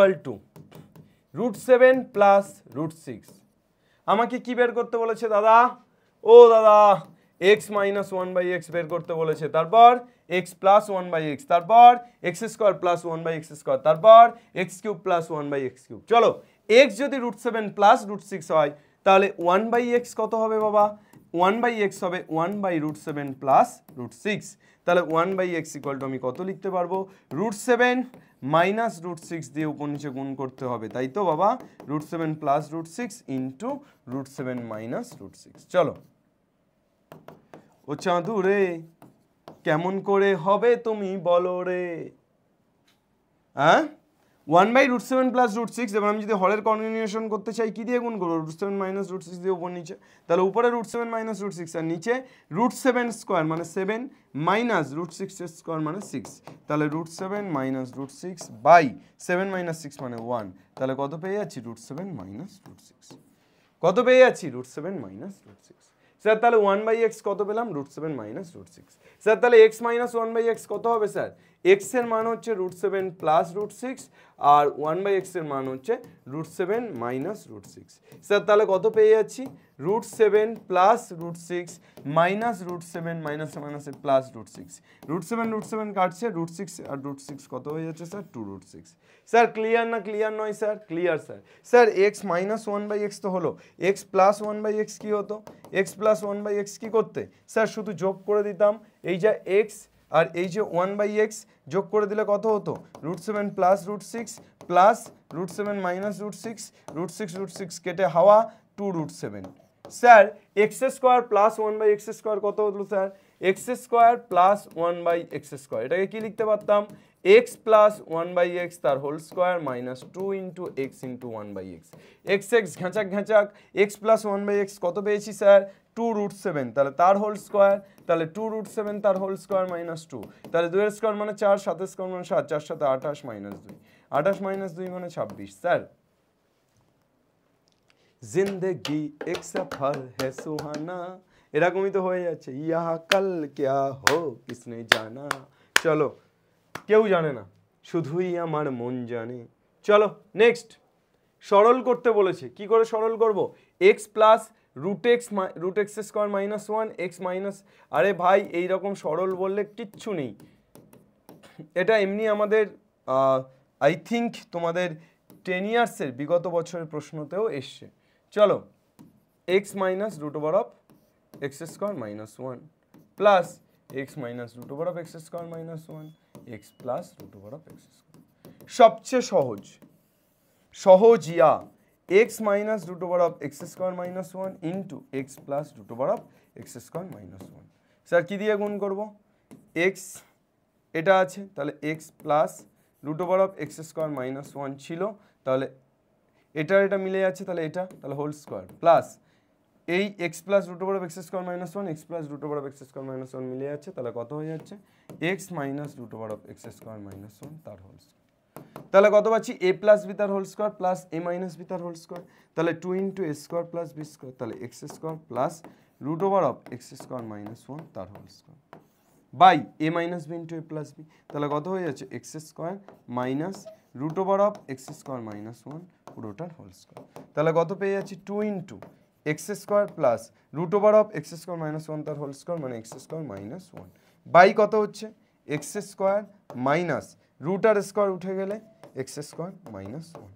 A: √7 + √6। আমাকে কি বের করতে বলেছে দাদা? ও দাদা, x - 1/x বের করতে বলেছে, তারপর x + 1/x, তারপর x² + 1/x², তারপর x³ + 1/x³। চলো, x যদি √7 + √6 হয় তাহলে 1/x কত হবে বাবা? 1/x হবে 1/√7 + √6, তাহলে 1/x = আমি কত লিখতে পারবো? √7 - √6 দিয়ে উপর নিচে গুণ করতে হবে, তাই তো বাবা? √7 + √6 ইন্টু √7 - √6। চলো ও চাঁদু রে কেমন করে হবে তুমি বলো রে? হ্যাঁ, 1/√7 প্লাস √6, এবার আমি যদি হরের কন্টিনিউশন করতে চাই কি দিয়ে গুণ করবো? √7 মাইনাস √6 দিয়ে উপর নিচে, তাহলে উপরে √7 মাইনাস √6 আর নিচে √7 স্কোয়ার মানে 7 মাইনাস √6 স্কোয়ার মানে 6, তাহলে √7 মাইনাস √6 বাই 7 মাইনাস 6 মানে 1, তাহলে কত পেয়ে যাচ্ছি? √7 মাইনাস √6। কত পেয়ে যাচ্ছি? √7 মাইনাস √6। স্যার তাহলে 1/x কত পেলাম? √7 মাইনাস √6। স্যার তাহলে x মাইনাস 1/x কত হবে স্যার? x এর মান হচ্ছে √7 প্লাস √6 আর 1/x এর মান হচ্ছে √7 মাইনাস √6। স্যার তাহলে কত পেয়ে যাচ্ছি? √7 প্লাস √6 মাইনাস √7 মাইনাস মাইনাসে প্লাস √6, √7 কাটছে, √6 আর √6 কত হয়ে যাচ্ছে স্যার? 2√6। স্যার ক্লিয়ার না ক্লিয়ার নয় sir? Clear sir. Sir x minus 1/x তো হলো, x প্লাস 1/x কি হতো? x প্লাস 1/x কি করতে স্যার? শুধু যোগ করে দিতাম, এই যে x আর এই যে 1/x যোগ করে দিলে কত হতো? √7 প্লাস √6 প্লাস √7 মাইনাস √6, √6 কেটে হাওয়া 2√7। Sir x square plus 1/x square কত হলো sir? X square plus 1/x square, এটাকে কি লিখতে পারতাম? x প্লাস 1/x তার whole square minus 2 into x into 1/x। X ঘেঁচাক ঘেঁচাক, x প্লাস 1/x কত পেয়েছি স্যার? 2√7, তাহলে তার হোল স্কোয়ার, তাহলে 2√7 তার হোল স্কোয়ার মাইনাস 2, তাহলে 2 এর স্কোয়ার মানে 4, 7 এর স্কোয়ার মানে 7, 4 7 28 মাইনাস 2, 28 মাইনাস 2 মানে 26। স্যার जिंदगी एक सफर है सुहाना, এরকমই তো হয়ে যাচ্ছে, ইহা কাল क्या हो किसने जाना। চলো, কেউ জানে না, শুধুই আমার মন জানে। চলো নেক্সট, সরল করতে বলেছে, কি করে সরল করব? x plus √x square minus 1 x minus, আরে ভাই এইরকম সরল বললে কিচ্ছু নেই, এটা এমনি আমাদের আই থিঙ্ক তোমাদের 10 ইয়ার্সের বিগত বছরের প্রশ্নতেও এসছে। চলো, x minus √x square minus 1 plus x minus √x square minus 1 x plus √x square. সবচেয়ে সহজ ইয়া x minus √x square minus 1 into x plus √x square minus 1। Sir কি দিয়ে গুণ করব? x এটা আছে, তাহলে x plus √x square minus 1 ছিল, তাহলে এটা মিলে যাচ্ছে, তাহলে এটা, তাহলে হোল স্কোয়ার প্লাস এই x plus √x square minus 1 x plus √x square minus 1 মিলে যাচ্ছে, তাহলে কত হয়ে যাচ্ছে? x minus √x square minus 1 তার হোল স্কোয়ার। তাহলে কত পাচ্ছি? a প্লাস বি তার whole square plus a minus b তার হোল স্কোয়ার, তাহলে 2 into a square plus b square, তাহলে x square plus √x square minus 1 তার whole square by a minus b into a plus b, তাহলে কত হয়ে যাচ্ছে? x square minus √x square minus 1 পুরোটার whole square, তাহলে কত পেয়ে যাচ্ছি? 2 into x square plus √x square minus 1 তার হোল স্কোয়ার মানে x স্কোয়ার মাইনাস 1 বাই কত হচ্ছে? x স্কোয়ার মাইনাস √আর স্কোয়ার উঠে গেলে x স্কোয়ার মাইনাস 1।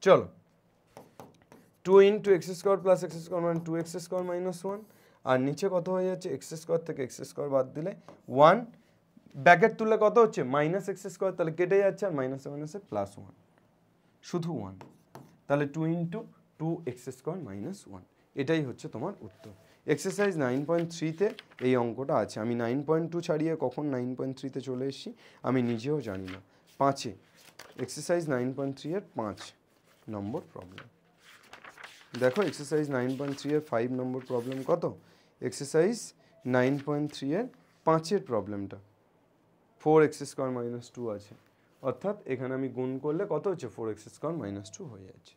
A: চলো, 2 into x square plus x square মানে 2x স্কোয়ার মাইনাস 1, আর নিচে কত হয়ে যাচ্ছে? x স্কোয়ার থেকে x স্কোয়ার বাদ দিলে 1, ব্র্যাকেট তুললে কত হচ্ছে? মাইনাস x স্কোয়ার, তাহলে কেটে যাচ্ছে, আর মাইনাসে মাইনাসে প্লাস 1, শুধু 1, তাহলে 2 ইন্টু 2x স্কোয়ার মাইনাস 1, এটাই হচ্ছে তোমার উত্তর। এক্সারসাইজ 9.3-তে এই অঙ্কটা আছে, আমি 9.2 ছাড়িয়ে কখন 9.3-তে চলে এসেছি আমি নিজেও জানি না। 5-এ এক্সারসাইজ 9.3-এর 5 নম্বর প্রবলেম দেখো, এক্সারসাইজ 9.3-এর 5 নম্বর প্রবলেম কত? এক্সারসাইজ 9.3-এর 5-এর প্রবলেমটা 4x স্কোয়ার মাইনাস 2 আছে, অর্থাৎ এখানে আমি গুণ করলে কত হচ্ছে? 4x স্কোয়ার মাইনাস 2 হয়ে যাচ্ছে,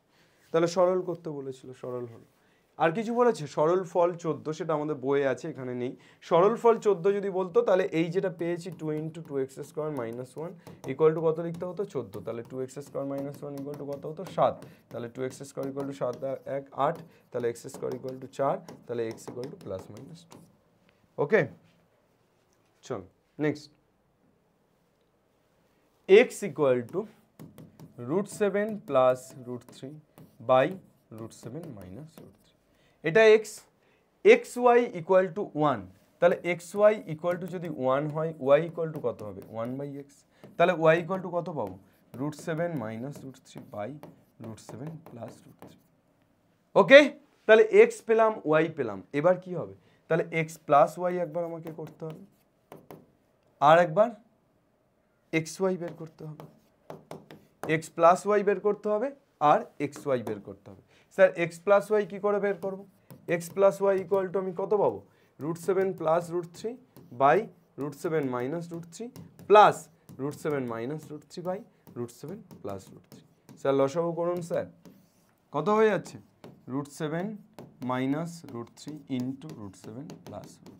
A: তাহলে সরল করতে বলেছিল, সরল হলো। আর কিছু বলেছে? সরল ফল 14, সেটা আমাদের বইয়ে আছে, এখানে নেই। সরল ফল 14 যদি বলতো, তাহলে এই যেটা পেয়েছি 2 into 2x square minus 1 equal to কত লিখতে হতো? 14, তাহলে 2x square minus 1 equal to কত হতো? 7, তাহলে 2x স্কোয়ার ইকুয়াল টু 7 1 8, তাহলে x স্কোয়ার ইকুয়াল টু 4, তাহলে x equal to plus minus 2। Okay, চল next, x equal to √7 plus √3 by √7 minus √3, এটা x, xy ইকুয়াল টু 1, তাহলে xy ইকুয়াল টু যদি 1 হয়, y ইকুয়াল টু কত হবে? 1/x, তাহলে y ইকুয়াল টু কত পাবো? √7 মাইনাস √3 বাই √7 প্লাস √3। ওকে, তাহলে x পেলাম, y পেলাম, এবার কি হবে? তাহলে x প্লাস y একবার আমাকে করতে হবে, আর একবার এক্স ওয়াই বের করতে হবে, এক্স প্লাস ওয়াই বের করতে হবে, আর এক্স ওয়াই বের করতে হবে। স্যার এক্স প্লাস ওয়াই কী করে বের করবো? X plus y equal to আমি কত পাবো? √7 plus √3 by √7 minus √3 plus √7 minus √3 by √7 plus √3। Sir লসাগু করুন স্যার, কত হয়ে যাচ্ছে? √7 মাইনাস √3 ইন্টু √7 প্লাস √3।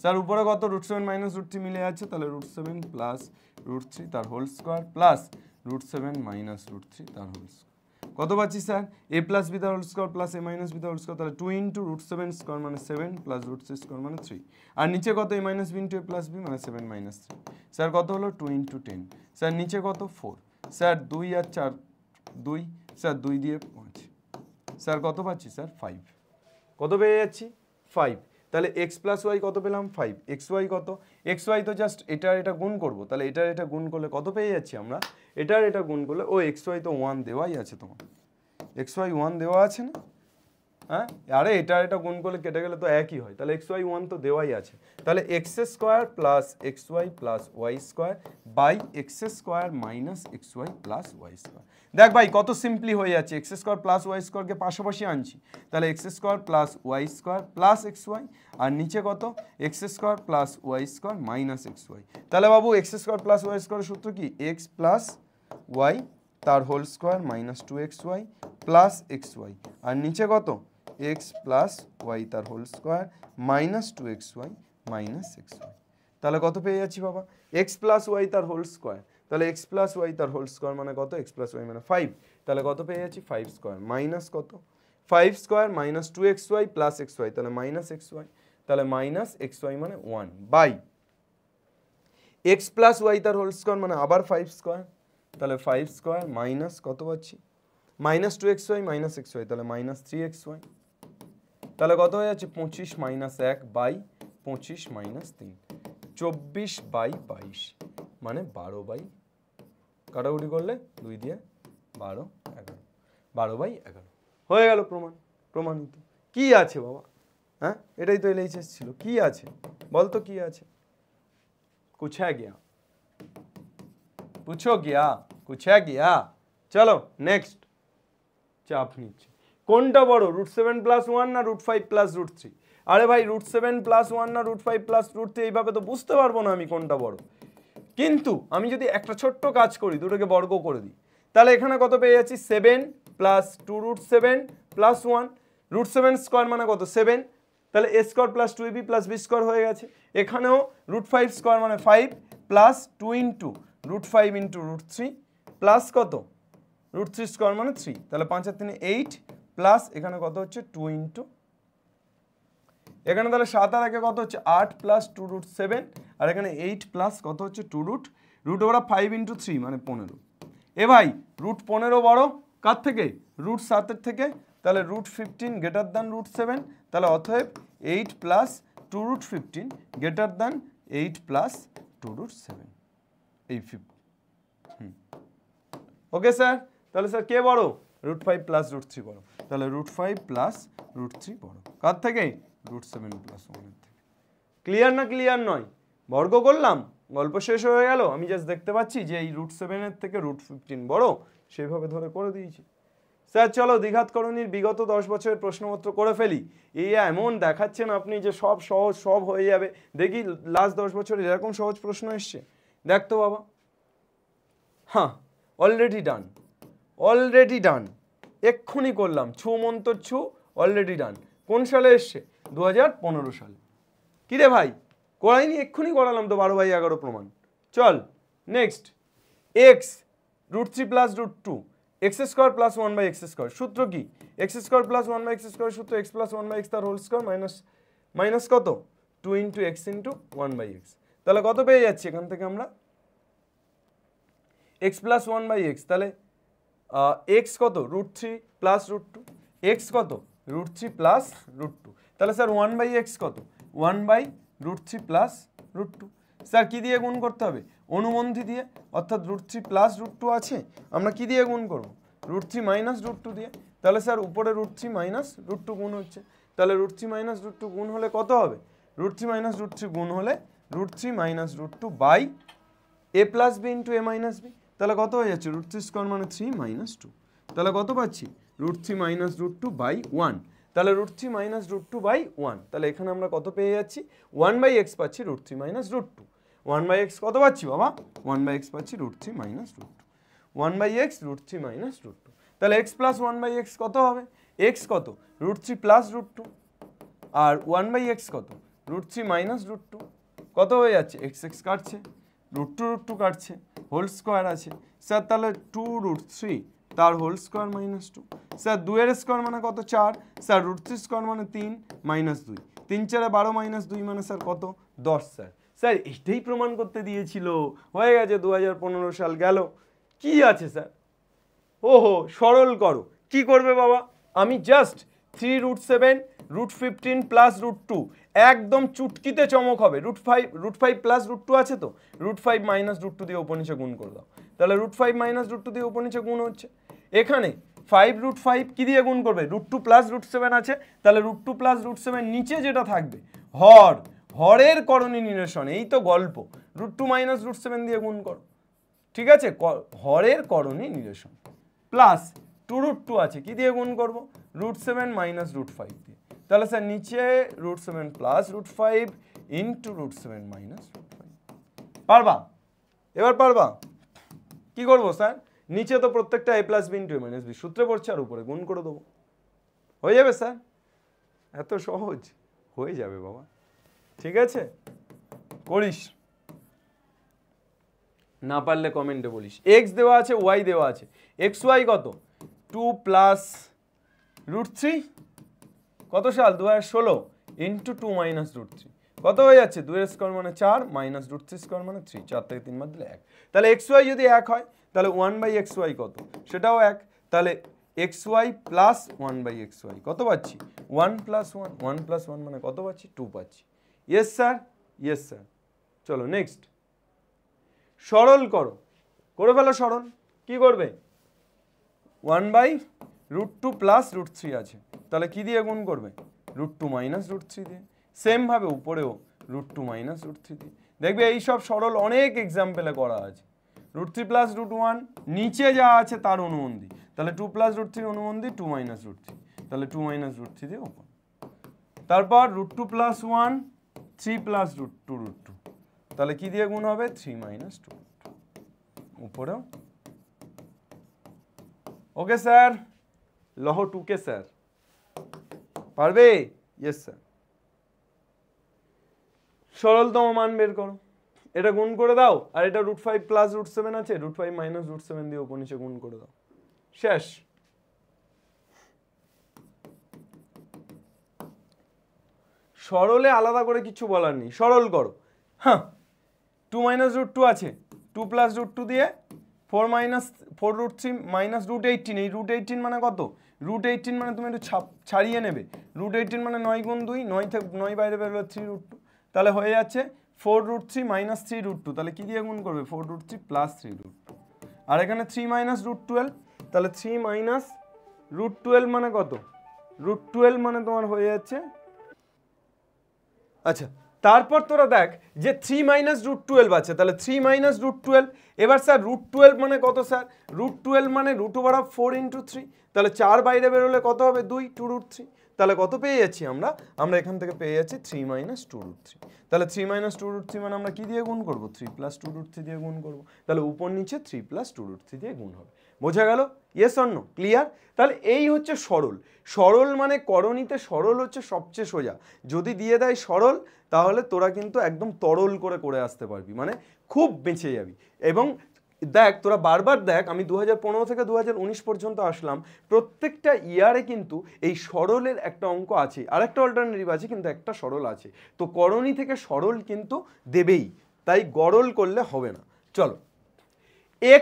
A: স্যার উপরে কত? √7 মাইনাস √3 মিলে যাচ্ছে, তাহলে √7 প্লাস √3 তার হোল স্কোয়ার প্লাস √7 মাইনাস √3 তার হোল স্কোয়ার। কত পাচ্ছি স্যার? a প্লাস বি তার whole square plus a minus b তার হোল স্কোয়ার, তাহলে 2 ইন্টু √7 স্কোয়ার মানে 7 প্লাস √3 স্কোয়ার মানে 3। আর নিচে কত? a minus b into a plus b মানে 7 মাইনাস 3। স্যার কত হলো? 2 ইন্টু 10। স্যার নিচে কত? 4। স্যার 2 আর 4 2, স্যার 2 দিয়ে 5। স্যার কত পাচ্ছি স্যার? 5। কত পেয়ে যাচ্ছি? 5। তাহলে এক্স প্লাস ওয়াই কত পেলাম? 5। এক্স ওয়াই কত? এক্স ওয়াই তো জাস্ট এটার এটা গুণ করবো, তাহলে এটার এটা গুণ করলে কত পেয়ে যাচ্ছি আমরা? এটার এটা গুণ করলে ও এক্স ওয়াই তো 1 দেওয়াই আছে, তোমার এক্স ওয়াই 1 দেওয়া আছে না? হ্যাঁ, আরে এটা এটা গুণ করলে কেটে গেলে তো একই হয়, তাহলে এক্স ওয়াই 1 তো দেওয়াই আছে। তাহলে x square plus x y plus y square by x square minus x y plus y square. দেখ ভাই কত সিম্পলি হয়ে যাচ্ছে, এক্স স্কোয়ার প্লাস ওয়াই স্কোয়ারকে পাশাপাশি আনছি, তাহলে x square plus y square plus x y, আর নিচে কত? X square plus y square minus x y. তাহলে বাবু এক্স স্কোয়ার প্লাস ওয়াই স্কোয়ারের সূত্র কি? এক্স প্লাস ওয়াই তার whole square minus 2xy plus x y, আর নিচে কত? এক্স প্লাস ওয়াই তার whole square minus 2xy minus x y. তাহলে কত পেয়ে যাচ্ছি বাবা? এক্স প্লাস ওয়াই তার হোল স্কোয়ার, তাহলে এক্স প্লাস ওয়াই তার হোল স্কোয়ার মানে কত? এক্স প্লাস ওয়াই মানে 5। তাহলে কত পেয়ে যাচ্ছি? 5 স্কোয়ার মাইনাস কত? 5 square minus 2xy plus x y, তাহলে মাইনাস এক্স ওয়াই, তাহলে মাইনাস এক্স ওয়াই মানে 1 বাই এক্স প্লাস ওয়াই তার হোল স্কোয়ার মানে আবার 5 স্কোয়ার, তাহলে 5 স্কোয়ার মাইনাস কত পাচ্ছি? Minus 2xy minus x y, তাহলে মাইনাস 3xy। তাহলে কত হয়ে যাচ্ছে? 25 মাইনাস 1 বাই 25 মাইনাস 3, 24 বাই 22 মানে 12 বাই, কাটাকুটি করলে 2 দিয়ে 12 11, 12 বাই 11 হয়ে গেল প্রমাণ, প্রমাণিত। কি আছে বাবা? হ্যাঁ, এটাই তো এলএইচএস ছিল। কি আছে বলতো? কি আছে? कुछ है क्या? पूछो क्या? कुछ है क्या? চলো নেক্সট। চাপ নিচ্ছে কোনটা বড়, √7 প্লাস 1 না √5 প্লাস √3? আরে ভাই √7 প্লাস 1 না √5 প্লাস √3, এইভাবে তো বুঝতে পারবো না আমি কোনটা বড়। কিন্তু আমি যদি একটা ছোট্ট কাজ করি, দুটোকে বর্গ করে দিই, তাহলে এখানে কত পেয়ে যাচ্ছি? 7 প্লাস 2√7 প্লাস 1, √7 স্কোয়ার মানে কত? 7, তাহলে a square plus 2ab plus b square হয়ে গেছে। এখানেও √5 স্কোয়ার মানে 5 প্লাস 2 ইন্টু √5 ইন্টু √3 প্লাস কত? √3 স্কোয়ার মানে 3, তাহলে 5 আর 3 8 প্লাস এখানে কত হচ্ছে? 2 ইন্টু, এখানে তাহলে 7 আর 1 কত হচ্ছে? 8 প্লাস 2√7, আর এখানে 8 প্লাস কত হচ্ছে? 2√5 ইন্টু 3 মানে 15। এ ভাই √15 বড় কার থেকে? √7 থেকে, তাহলে √15 গ্রেটার দ্যান √7, তাহলে অতএব 8 প্লাস 2√15 গ্রেটার দ্যান 8 প্লাস 2√7, এই 50। ওকে স্যার, তাহলে স্যার কে বড়? √5 প্লাস √3 বড়, তাহলে √5 প্লাস √3 বড় কার থেকে? √7 প্লাস 1 এর থেকে। ক্লিয়ার না ক্লিয়ার নয়? বর্গ করলাম, গল্প শেষ হয়ে গেল। আমি জাস্ট দেখতে পাচ্ছি যে এই √7 এর থেকে √15 বড়, সেইভাবে ধরে করে দিয়েছি। স্যার চলো দ্বিঘাতকরণীর বিগত 10 বছরের প্রশ্নপত্র করে ফেলি। এই এমন দেখাচ্ছেন আপনি যে সব সহজ, সব হয়ে যাবে। দেখি লাস্ট 10 বছরে এরকম সহজ প্রশ্ন এসছে, দেখ তো বাবা। হ্যাঁ, অলরেডি ডান, অলরেডি ডান, এক্ষুনি করলাম, ছু মন্তর ছু, অলরেডি ডান। কোন সালে এসছে? 2015 সালে। কিরে ভাই করাইনি? এক্ষুনি করালাম তো 12/11 প্রমাণ। চল next. X √3 plus √2 x square plus 1/x square, সূত্র কি? X square plus 1/x square সূত্র এক্স প্লাস 1/x তার হোল স্কোয়ার মাইনাস মাইনাস কত? 2 ইন্টু এক্স ইন্টু 1/x। তাহলে কত পেয়ে যাচ্ছি এখান থেকে আমরা? এক্স প্লাস 1/x, তাহলে এক্স কত? √3 প্লাস √2, এক্স কত? √3 প্লাস √2, তাহলে স্যার 1/x কত? 1/√3 প্লাস √2। স্যার কি দিয়ে গুণ করতে হবে? অনুবন্ধী দিয়ে, অর্থাৎ √3 প্লাস √2 আছে, আমরা কি দিয়ে গুণ করব? √3 মাইনাস √2 দিয়ে। তাহলে স্যার উপরে √3 মাইনাস √2 গুণ হচ্ছে, তাহলে √3 মাইনাস √2 গুণ হলে কত হবে? √3 মাইনাস √3 গুণ হলে √3 minus √2 by a plus b into a minus b. তাহলে কত হয়ে যাচ্ছে √3 স্কোয়ার মানে 3 মাইনাস 2। তাহলে কত পাচ্ছি √3 মাইনাস √2 বাই 1। তাহলে √3 মাইনাস √2 বাই 1। তাহলে এখানে আমরা কত পেয়ে যাচ্ছি 1/x পাচ্ছি √3 মাইনাস √2। 1/x কত পাচ্ছি বাবা 1/x পাচ্ছি √3 মাইনাস √2। 1/x √3 minus √2। তাহলে x প্লাস 1/x কত হবে x কত √3 প্লাস √2 আর 1/x কত √3 মাইনাস √2। কত হয়ে যাচ্ছে x x কাটছে √2 কাটছে হোল স্কোয়ার আছে স্যার। তাহলে 2√3 তার হোল স্কোয়ার মাইনাস 2। স্যার 2 এর স্কোয়ার মানে কত 4। স্যার √3 স্কোয়ার মানে 3 মাইনাস 2। 3 4 12 মাইনাস 2 মানে স্যার কত 10। স্যার স্যার এটাই প্রমাণ করতে দিয়েছিল, হয়ে গেছে 2015 সাল গেল। কি আছে স্যার ওহো সরল করো। কি করবে বাবা আমি জাস্ট 3√7 √15 প্লাস √2 একদম চুটকিতে চমক হবে। √5 প্লাস √2 আছে তো √5 মাইনাস √2 দিয়ে উপনিচে গুণ করে দাও। তাহলে √5 মাইনাস √2 দিয়ে উপনিচে গুণ হচ্ছে। এখানে 5√5 কি দিয়ে গুণ করবে √2 প্লাস √7 আছে। তাহলে √2 প্লাস √7 নিচে যেটা থাকবে হরের করণী নিরসন, এই তো গল্প। √2 মাইনাস √7 দিয়ে গুণ করো, ঠিক আছে হরের করণী নিরসন। প্লাস 2√2 আছে কি দিয়ে গুণ করবো √7 মাইনাস √5 দিয়ে। তাহলে স্যার নিচে √7 প্লাস √5 ইন্টু √7 মাইনাস √5। পারবা এবার পারবা কি করবো স্যার নিচে তো প্রত্যেকটা a plus b into a minus b সূত্রে পড়ছে আর উপরে গুণ করে দেবো, হয়ে যাবে স্যার। এত সহজ হয়ে যাবে বাবা, ঠিক আছে করিস। না পারলে কমেন্টে বলিস। x দেওয়া আছে y দেওয়া আছে xy কত 2 প্লাস √3 কত সাল 2016 ইন্টু 2 মাইনাস √3 কত হয়ে যাচ্ছে 2 এর স্কোয়ার মানে 4 মাইনাস √3 স্কোয়ার মানে 3। 4 থেকে 3 বাদ দিলে 1। তাহলে xy যদি 1 হয় তাহলে 1/xy কত সেটাও 1। তাহলে xy প্লাস 1/xy কত পাচ্ছি 1 প্লাস 1 1 প্লাস 1 মানে কত পাচ্ছি 2 পাচ্ছি। Yes sir yes sir. চলো নেক্সট সরল করো, করে ফেলো সরল। কি করবে 1/√2 প্লাস √3 আছে তাহলে কি দিয়ে গুণ করবে √2 মাইনাস √3 দিয়ে। সেম ভাবে উপরেও √2 মাইনাস √3 দিয়ে। দেখবে এই সব সরল অনেক এক্সাম্পলে করা আছে। √3 প্লাস √1 নিচে যা আছে তার অনুবন্ধী, তাহলে 2 প্লাস √3 অনুবন্ধী 2 মাইনাস √3, তাহলে 2 মাইনাস √3 দিয়ে ওপর। তারপর √2 প্লাস 1 3 প্লাস √2 তাহলে কি দিয়ে গুণ হবে 3 মাইনাস 2 উপরেও। ওকে স্যার লহ 2 স্যার পারবে ইয়েস স্যার। সরলতম মান বের করো, এটা গুণ করে দাও আর এটা √5 প্লাস √7 আছে √5 মাইনাস √7 দিয়ে উপর নিচে গুণ করে দাও, শেষ। সরলে আলাদা করে কিছু বলার নেই, সরল করো। হ্যাঁ 2 মাইনাস √2 আছে 2 প্লাস √2 দিয়ে 4 মাইনাস 4√3 মাইনাস √18। এই √18 মানে কত √18 মানে তুমি একটু ছাড়িয়ে নেবে। √18 মানে 9 গুণ 2 9 থেকে 9 বাইরে বেরোলে 3√2 তাহলে হয়ে যাচ্ছে 4√3 মাইনাস 3√2 তাহলে কি দিয়ে গুণ করবে 4√3 প্লাস 3√2 আর এখানে 3 মাইনাস √12 তাহলে 3 মাইনাস √12 মানে কত √12 মানে তোমার হয়ে যাচ্ছে। আচ্ছা তারপর তোরা দেখ যে 3 মাইনাস √12 আছে তাহলে 3 মাইনাস √12। এবার স্যার √12 মানে কত স্যার √12 মানে √4 ইন্টু 3 তাহলে 4 বাইরে বেরোলে কত হবে 2 2√3 তাহলে কত পেয়ে যাচ্ছি আমরা এখান থেকে পেয়ে যাচ্ছি 3 মাইনাস 2√3। তাহলে 3 মাইনাস 2√3 মানে আমরা কি দিয়ে গুণ করবো 3 প্লাস 2√3 দিয়ে গুণ করবো। তাহলে উপর নিচে 3 প্লাস 2√3 দিয়ে গুণ হবে। বোঝা গেল ইয়েস অর নো ক্লিয়ার। তাহলে এই হচ্ছে সরল। সরল মানে করণীতে সরল হচ্ছে সবচেয়ে সোজা। যদি দিয়ে দেয় সরল তাহলে তোরা কিন্তু একদম তরল করে আসতে পারবি, মানে খুব বেঁচে যাবি। এবং দেখ তোরা বারবার দেখ আমি 2015 থেকে 2019 পর্যন্ত আসলাম, প্রত্যেকটা ইয়ারে কিন্তু এই সরলের একটা অঙ্ক আছে, আরেকটা অল্টারনেটিভ আছে কিন্তু একটা সরল আছে। তো করণী থেকে সরল কিন্তু দেবেই, তাই গরল করলে হবে না। চলো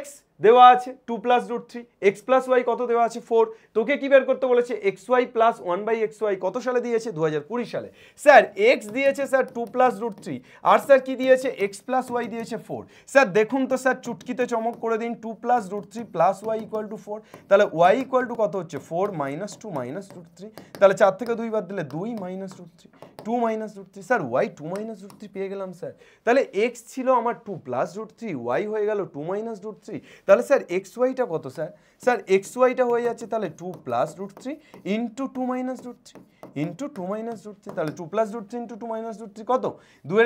A: x দেওয়া আছে 2 plus root three, x plus y কত দেওয়া আছে 4, তোকে কি বের করতে বলেছে এক্স ওয়াই প্লাস 1/xy কত সালে দিয়েছে 2020 সালে। স্যার এক্স দিয়েছে স্যার 2 প্লাস রুট থ্রি, আর স্যার কি দিয়েছে এক্স প্লাস ওয়াই দিয়েছে 4। স্যার দেখুন তো স্যার চুটকিতে চমক করে দিন 2 plus root three plus y equal to 4, তাহলে ওয়াই ইকুয়াল টু কত হচ্ছে 4 মাইনাস 2 মাইনাস রুট থ্রি, তাহলে 4 থেকে 2 বাদ দিলে 2 minus root three, 2 minus root three, sir y 2 minus root three পেয়ে গেলাম স্যার। তাহলে এক্স ছিল আমার 2 প্লাস রুট থ্রি, ওয়াই হয়ে গেল 2 মাইনাস রুট থ্রি, তাহলে স্যার এক্স ওয়াইটা কত স্যার, স্যার এক্স ওয়াইটা হয়ে যাচ্ছে তাহলে 2 plus root three into 2 minus root three into 2 minus root three, তাহলে 2 plus root three into 2 minus root three কত 2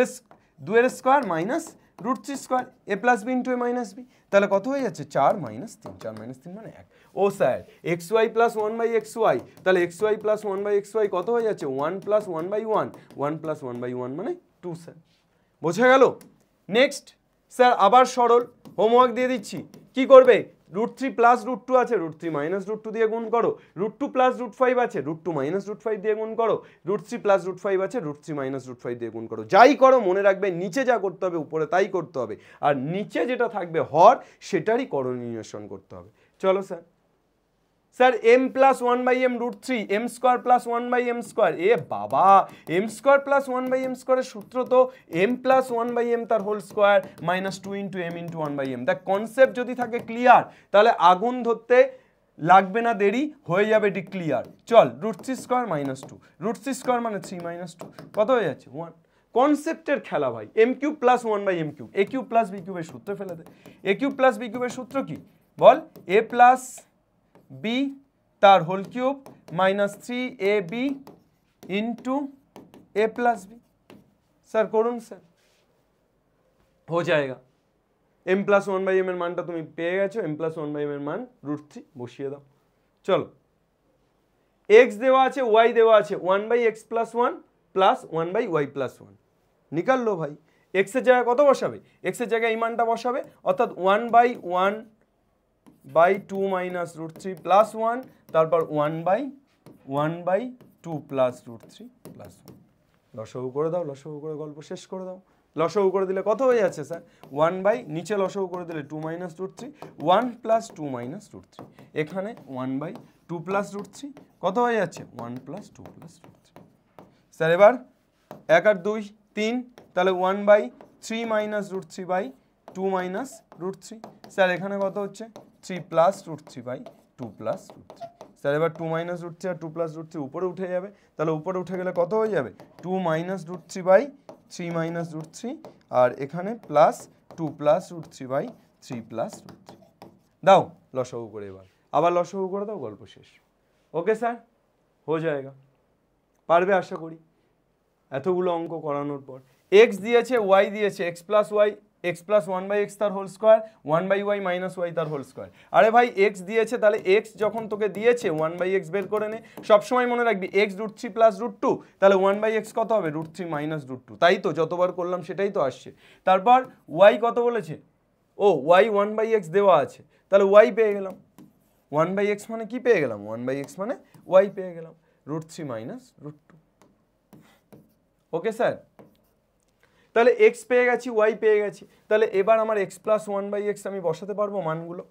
A: এর square minus root three square, a plus b into a minus b, তাহলে কত হয়ে যাচ্ছে 4 মাইনাস 3, 4 মাইনাস 3 মানে 1। ও sir x y plus 1/xy, তাহলে এক্স ওয়াই প্লাস 1/xy কত হয়ে যাচ্ছে 1 প্লাস 1/1, 1 প্লাস 1/1 মানে 2 স্যার, বোঝা গেল। নেক্সট স্যার আবার সরল হোমওয়ার্ক দিয়ে দিচ্ছি, কি করবে root three plus root two আছে, root three minus root two দিয়ে গুণ করো, root two plus root five আছে, root two minus root five দিয়ে গুণ করো, root three plus root five আছে, root three minus root five দিয়ে গুণ করো, যাই করো মনে রাখবে নিচে যা করতে হবে উপরে তাই করতে হবে, আর নিচে যেটা থাকবে হর সেটারই করণীয়সন করতে হবে। চলো sir, sir m plus 1/m root three m square plus 1/m square, এ বাবা এম স্কোয়ার প্লাস 1/m স্কোয়ারের সূত্র তো এম প্লাস 1/m তার whole square minus 2 into m into 1/m। The concept যদি থাকে ক্লিয়ার তাহলে আগুন ধরতে লাগবে না দেরি, হয়ে যাবে ডিক্লিয়ার। চল root three square minus 2, root three square মানে 3 মাইনাস 2 কত হয়ে যাচ্ছে 1। কনসেপ্টের খেলা ভাই, m cube plus 1/m cube, a cube plus b কিউবের সূত্র ফেলে দে, এ কিউব প্লাস বি কিউবের সূত্র কি বল, এ প্লাস বি তার whole cube minus 3ab into a plus b. Sir করুন স্যার, हो जाएगा। m प्लस 1/m এর মানটা তুমি পেয়ে গেছো, m प्लस 1/m এর মান √3 বসিয়ে দাও। চলো x দেওয়া আছে y দেওয়া আছে 1/x + 1 প্লাস 1/y + 1 নিকাল লো ভাই। x এর জায়গায় কত বসাবে, x এর জায়গায় এই মানটা বসাবে, অর্থাৎ 1/1/2 মাইনাস √3 প্লাস 1, তারপর 1/1/2 প্লাস √3 প্লাস 1। লসাগু করে দাও, লসাগু করে গল্প শেষ করে দাও। লসাগু করে দিলে কত হয়ে যাচ্ছে স্যার, 1 নিচে লসাগু করে দিলে 2 মাইনাস √3, 1 প্লাস 2 মাইনাস √3, এখানে 1/2 প্লাস √3 কত হয়ে যাচ্ছে 1 প্লাস 2 প্লাস √3। স্যার এবার 1 আর 2 3, তাহলে 1/3 মাইনাস √3/2 মাইনাস √3। স্যার এখানে কত হচ্ছে 3 প্লাস √3/2 প্লাস √3। স্যার এবার 2 মাইনাস √3 আর 2 প্লাস √3 উপরে উঠে যাবে, তাহলে উপরে উঠে গেলে কত হয়ে যাবে 2 মাইনাস √3/3 মাইনাস √3, আর এখানে প্লাস 2 প্লাস √3/3 প্লাস √3। দাও লসাগু করে, এবার আবার লসাগু করে দাও, গল্প শেষ। ওকে স্যার, हो जाएगा, পারবে আশা করি এতগুলো অঙ্ক করানোর পর। x দিয়েছে y দিয়েছে x plus y, x plus 1/x তার whole square, 1/y minus y তার হোল স্কোয়ার। আরে ভাই x দিয়েছে, তাহলে x যখন তোকে দিয়েছে 1/x বের করে নে। সবসময় মনে রাখবি x √3 প্লাস √2, তাহলে 1/x কত হবে √3 মাইনাস √2, তাই তো যতবার করলাম সেটাই তো আসছে। তারপর y কত বলেছে, ও y 1/x দেওয়া আছে, তাহলে y পেয়ে গেলাম। 1/x মানে কি পেয়ে গেলাম, 1/x মানে y পেয়ে গেলাম, √3 মাইনাস √2। ওকে স্যার, তাহলে x পেয়ে গেছি, y পেয়ে গেছি, তাহলে এবার আমার x প্লাস 1/x আমি বসাতে পারবো মানগুলো,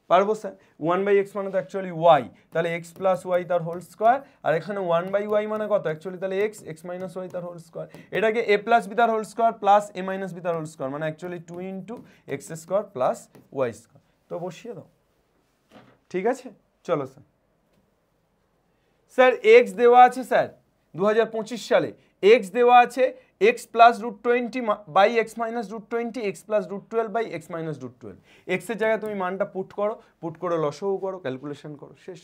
A: পারবো স্যার। 1/x মানে তো অ্যাকচুয়ালি y, তাহলে x প্লাস ওয়াই তার হোল স্কোয়ার, আর এখানে 1/y মানে কত অ্যাকচুয়ালি, তাহলে x মাইনাস ওয়াই তার হোল স্কোয়ার, এটাকে a প্লাস বি তার whole square plus a minus b তার হোল স্কোয়ার, মানে actually 2 into x square plus y square. তো বসিয়ে দাও, ঠিক আছে। চলো স্যার, স্যার x দেওয়া আছে স্যার 2025 সালে, x দেওয়া আছে x plus √20 by x minus √20, x plus √12 by x minus √12। x এর জায়গায় তুমি মানটা পুট করো লসাগু করো, ক্যালকুলেশন করো, শেষ।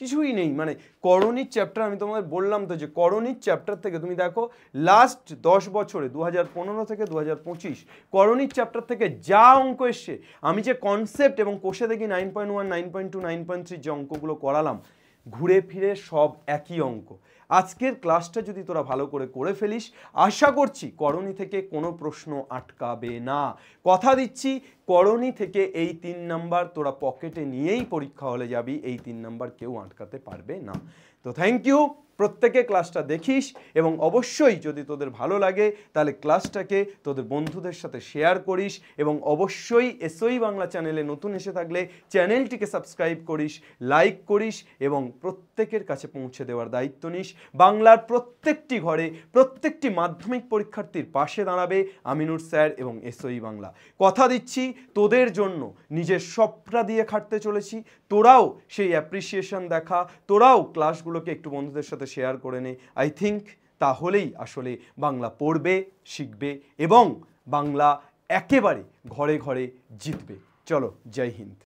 A: কিছুই নেই, মানে করণিক চ্যাপ্টার আমি তোমাদের বললাম তো যে করণিক চ্যাপ্টার থেকে তুমি দেখো লাস্ট 10 বছরে 2015 থেকে 2025 করণিক চ্যাপ্টার থেকে যা অঙ্ক এসছে, আমি যে কনসেপ্ট এবং কোষে দেখি 9.1 9.2 9.3 যে অঙ্কগুলো করালাম, ঘুরে ফিরে সব একই অঙ্ক। আজকের ক্লাসটা যদি তোরা ভালো করে ফেলিস, আশা করছি করণী থেকে কোনো প্রশ্ন আটকাবে না। কথা দিচ্ছি করণী থেকে এই 3 নাম্বার তোরা পকেটে নিয়েই পরীক্ষা হলে যাবি, এই 3 নাম্বার কেউ আটকাতে পারবে না। তো থ্যাংক ইউ। প্রত্যেকে ক্লাসটা দেখিস এবং অবশ্যই যদি তোদের ভালো লাগে তাহলে ক্লাসটাকে তোদের বন্ধুদের সাথে শেয়ার করিস এবং অবশ্যই এসওই বাংলা চ্যানেলে নতুন এসে থাকলে চ্যানেলটিকে সাবস্ক্রাইব করিস, লাইক করিস এবং প্রত্যেকের কাছে পৌঁছে দেওয়ার দায়িত্ব নিস। বাংলার প্রত্যেকটি ঘরে প্রত্যেকটি মাধ্যমিক পরীক্ষার্থীর পাশে দাঁড়াবে আমিনুর স্যার এবং এসওই বাংলা। কথা দিচ্ছি তোদের জন্য নিজের সবটা দিয়ে খাটতে চলেছি, তোরাও সেই অ্যাপ্রিসিয়েশন দেখা, তোরাও ক্লাসগুলোকে একটু বন্ধুদের সাথে শেয়ার করে নে। আই থিঙ্ক তাহলেই আসলে বাংলা পড়বে, শিখবে এবং বাংলা একেবারে ঘরে ঘরে জিতবে। চলো, জয় হিন্দ।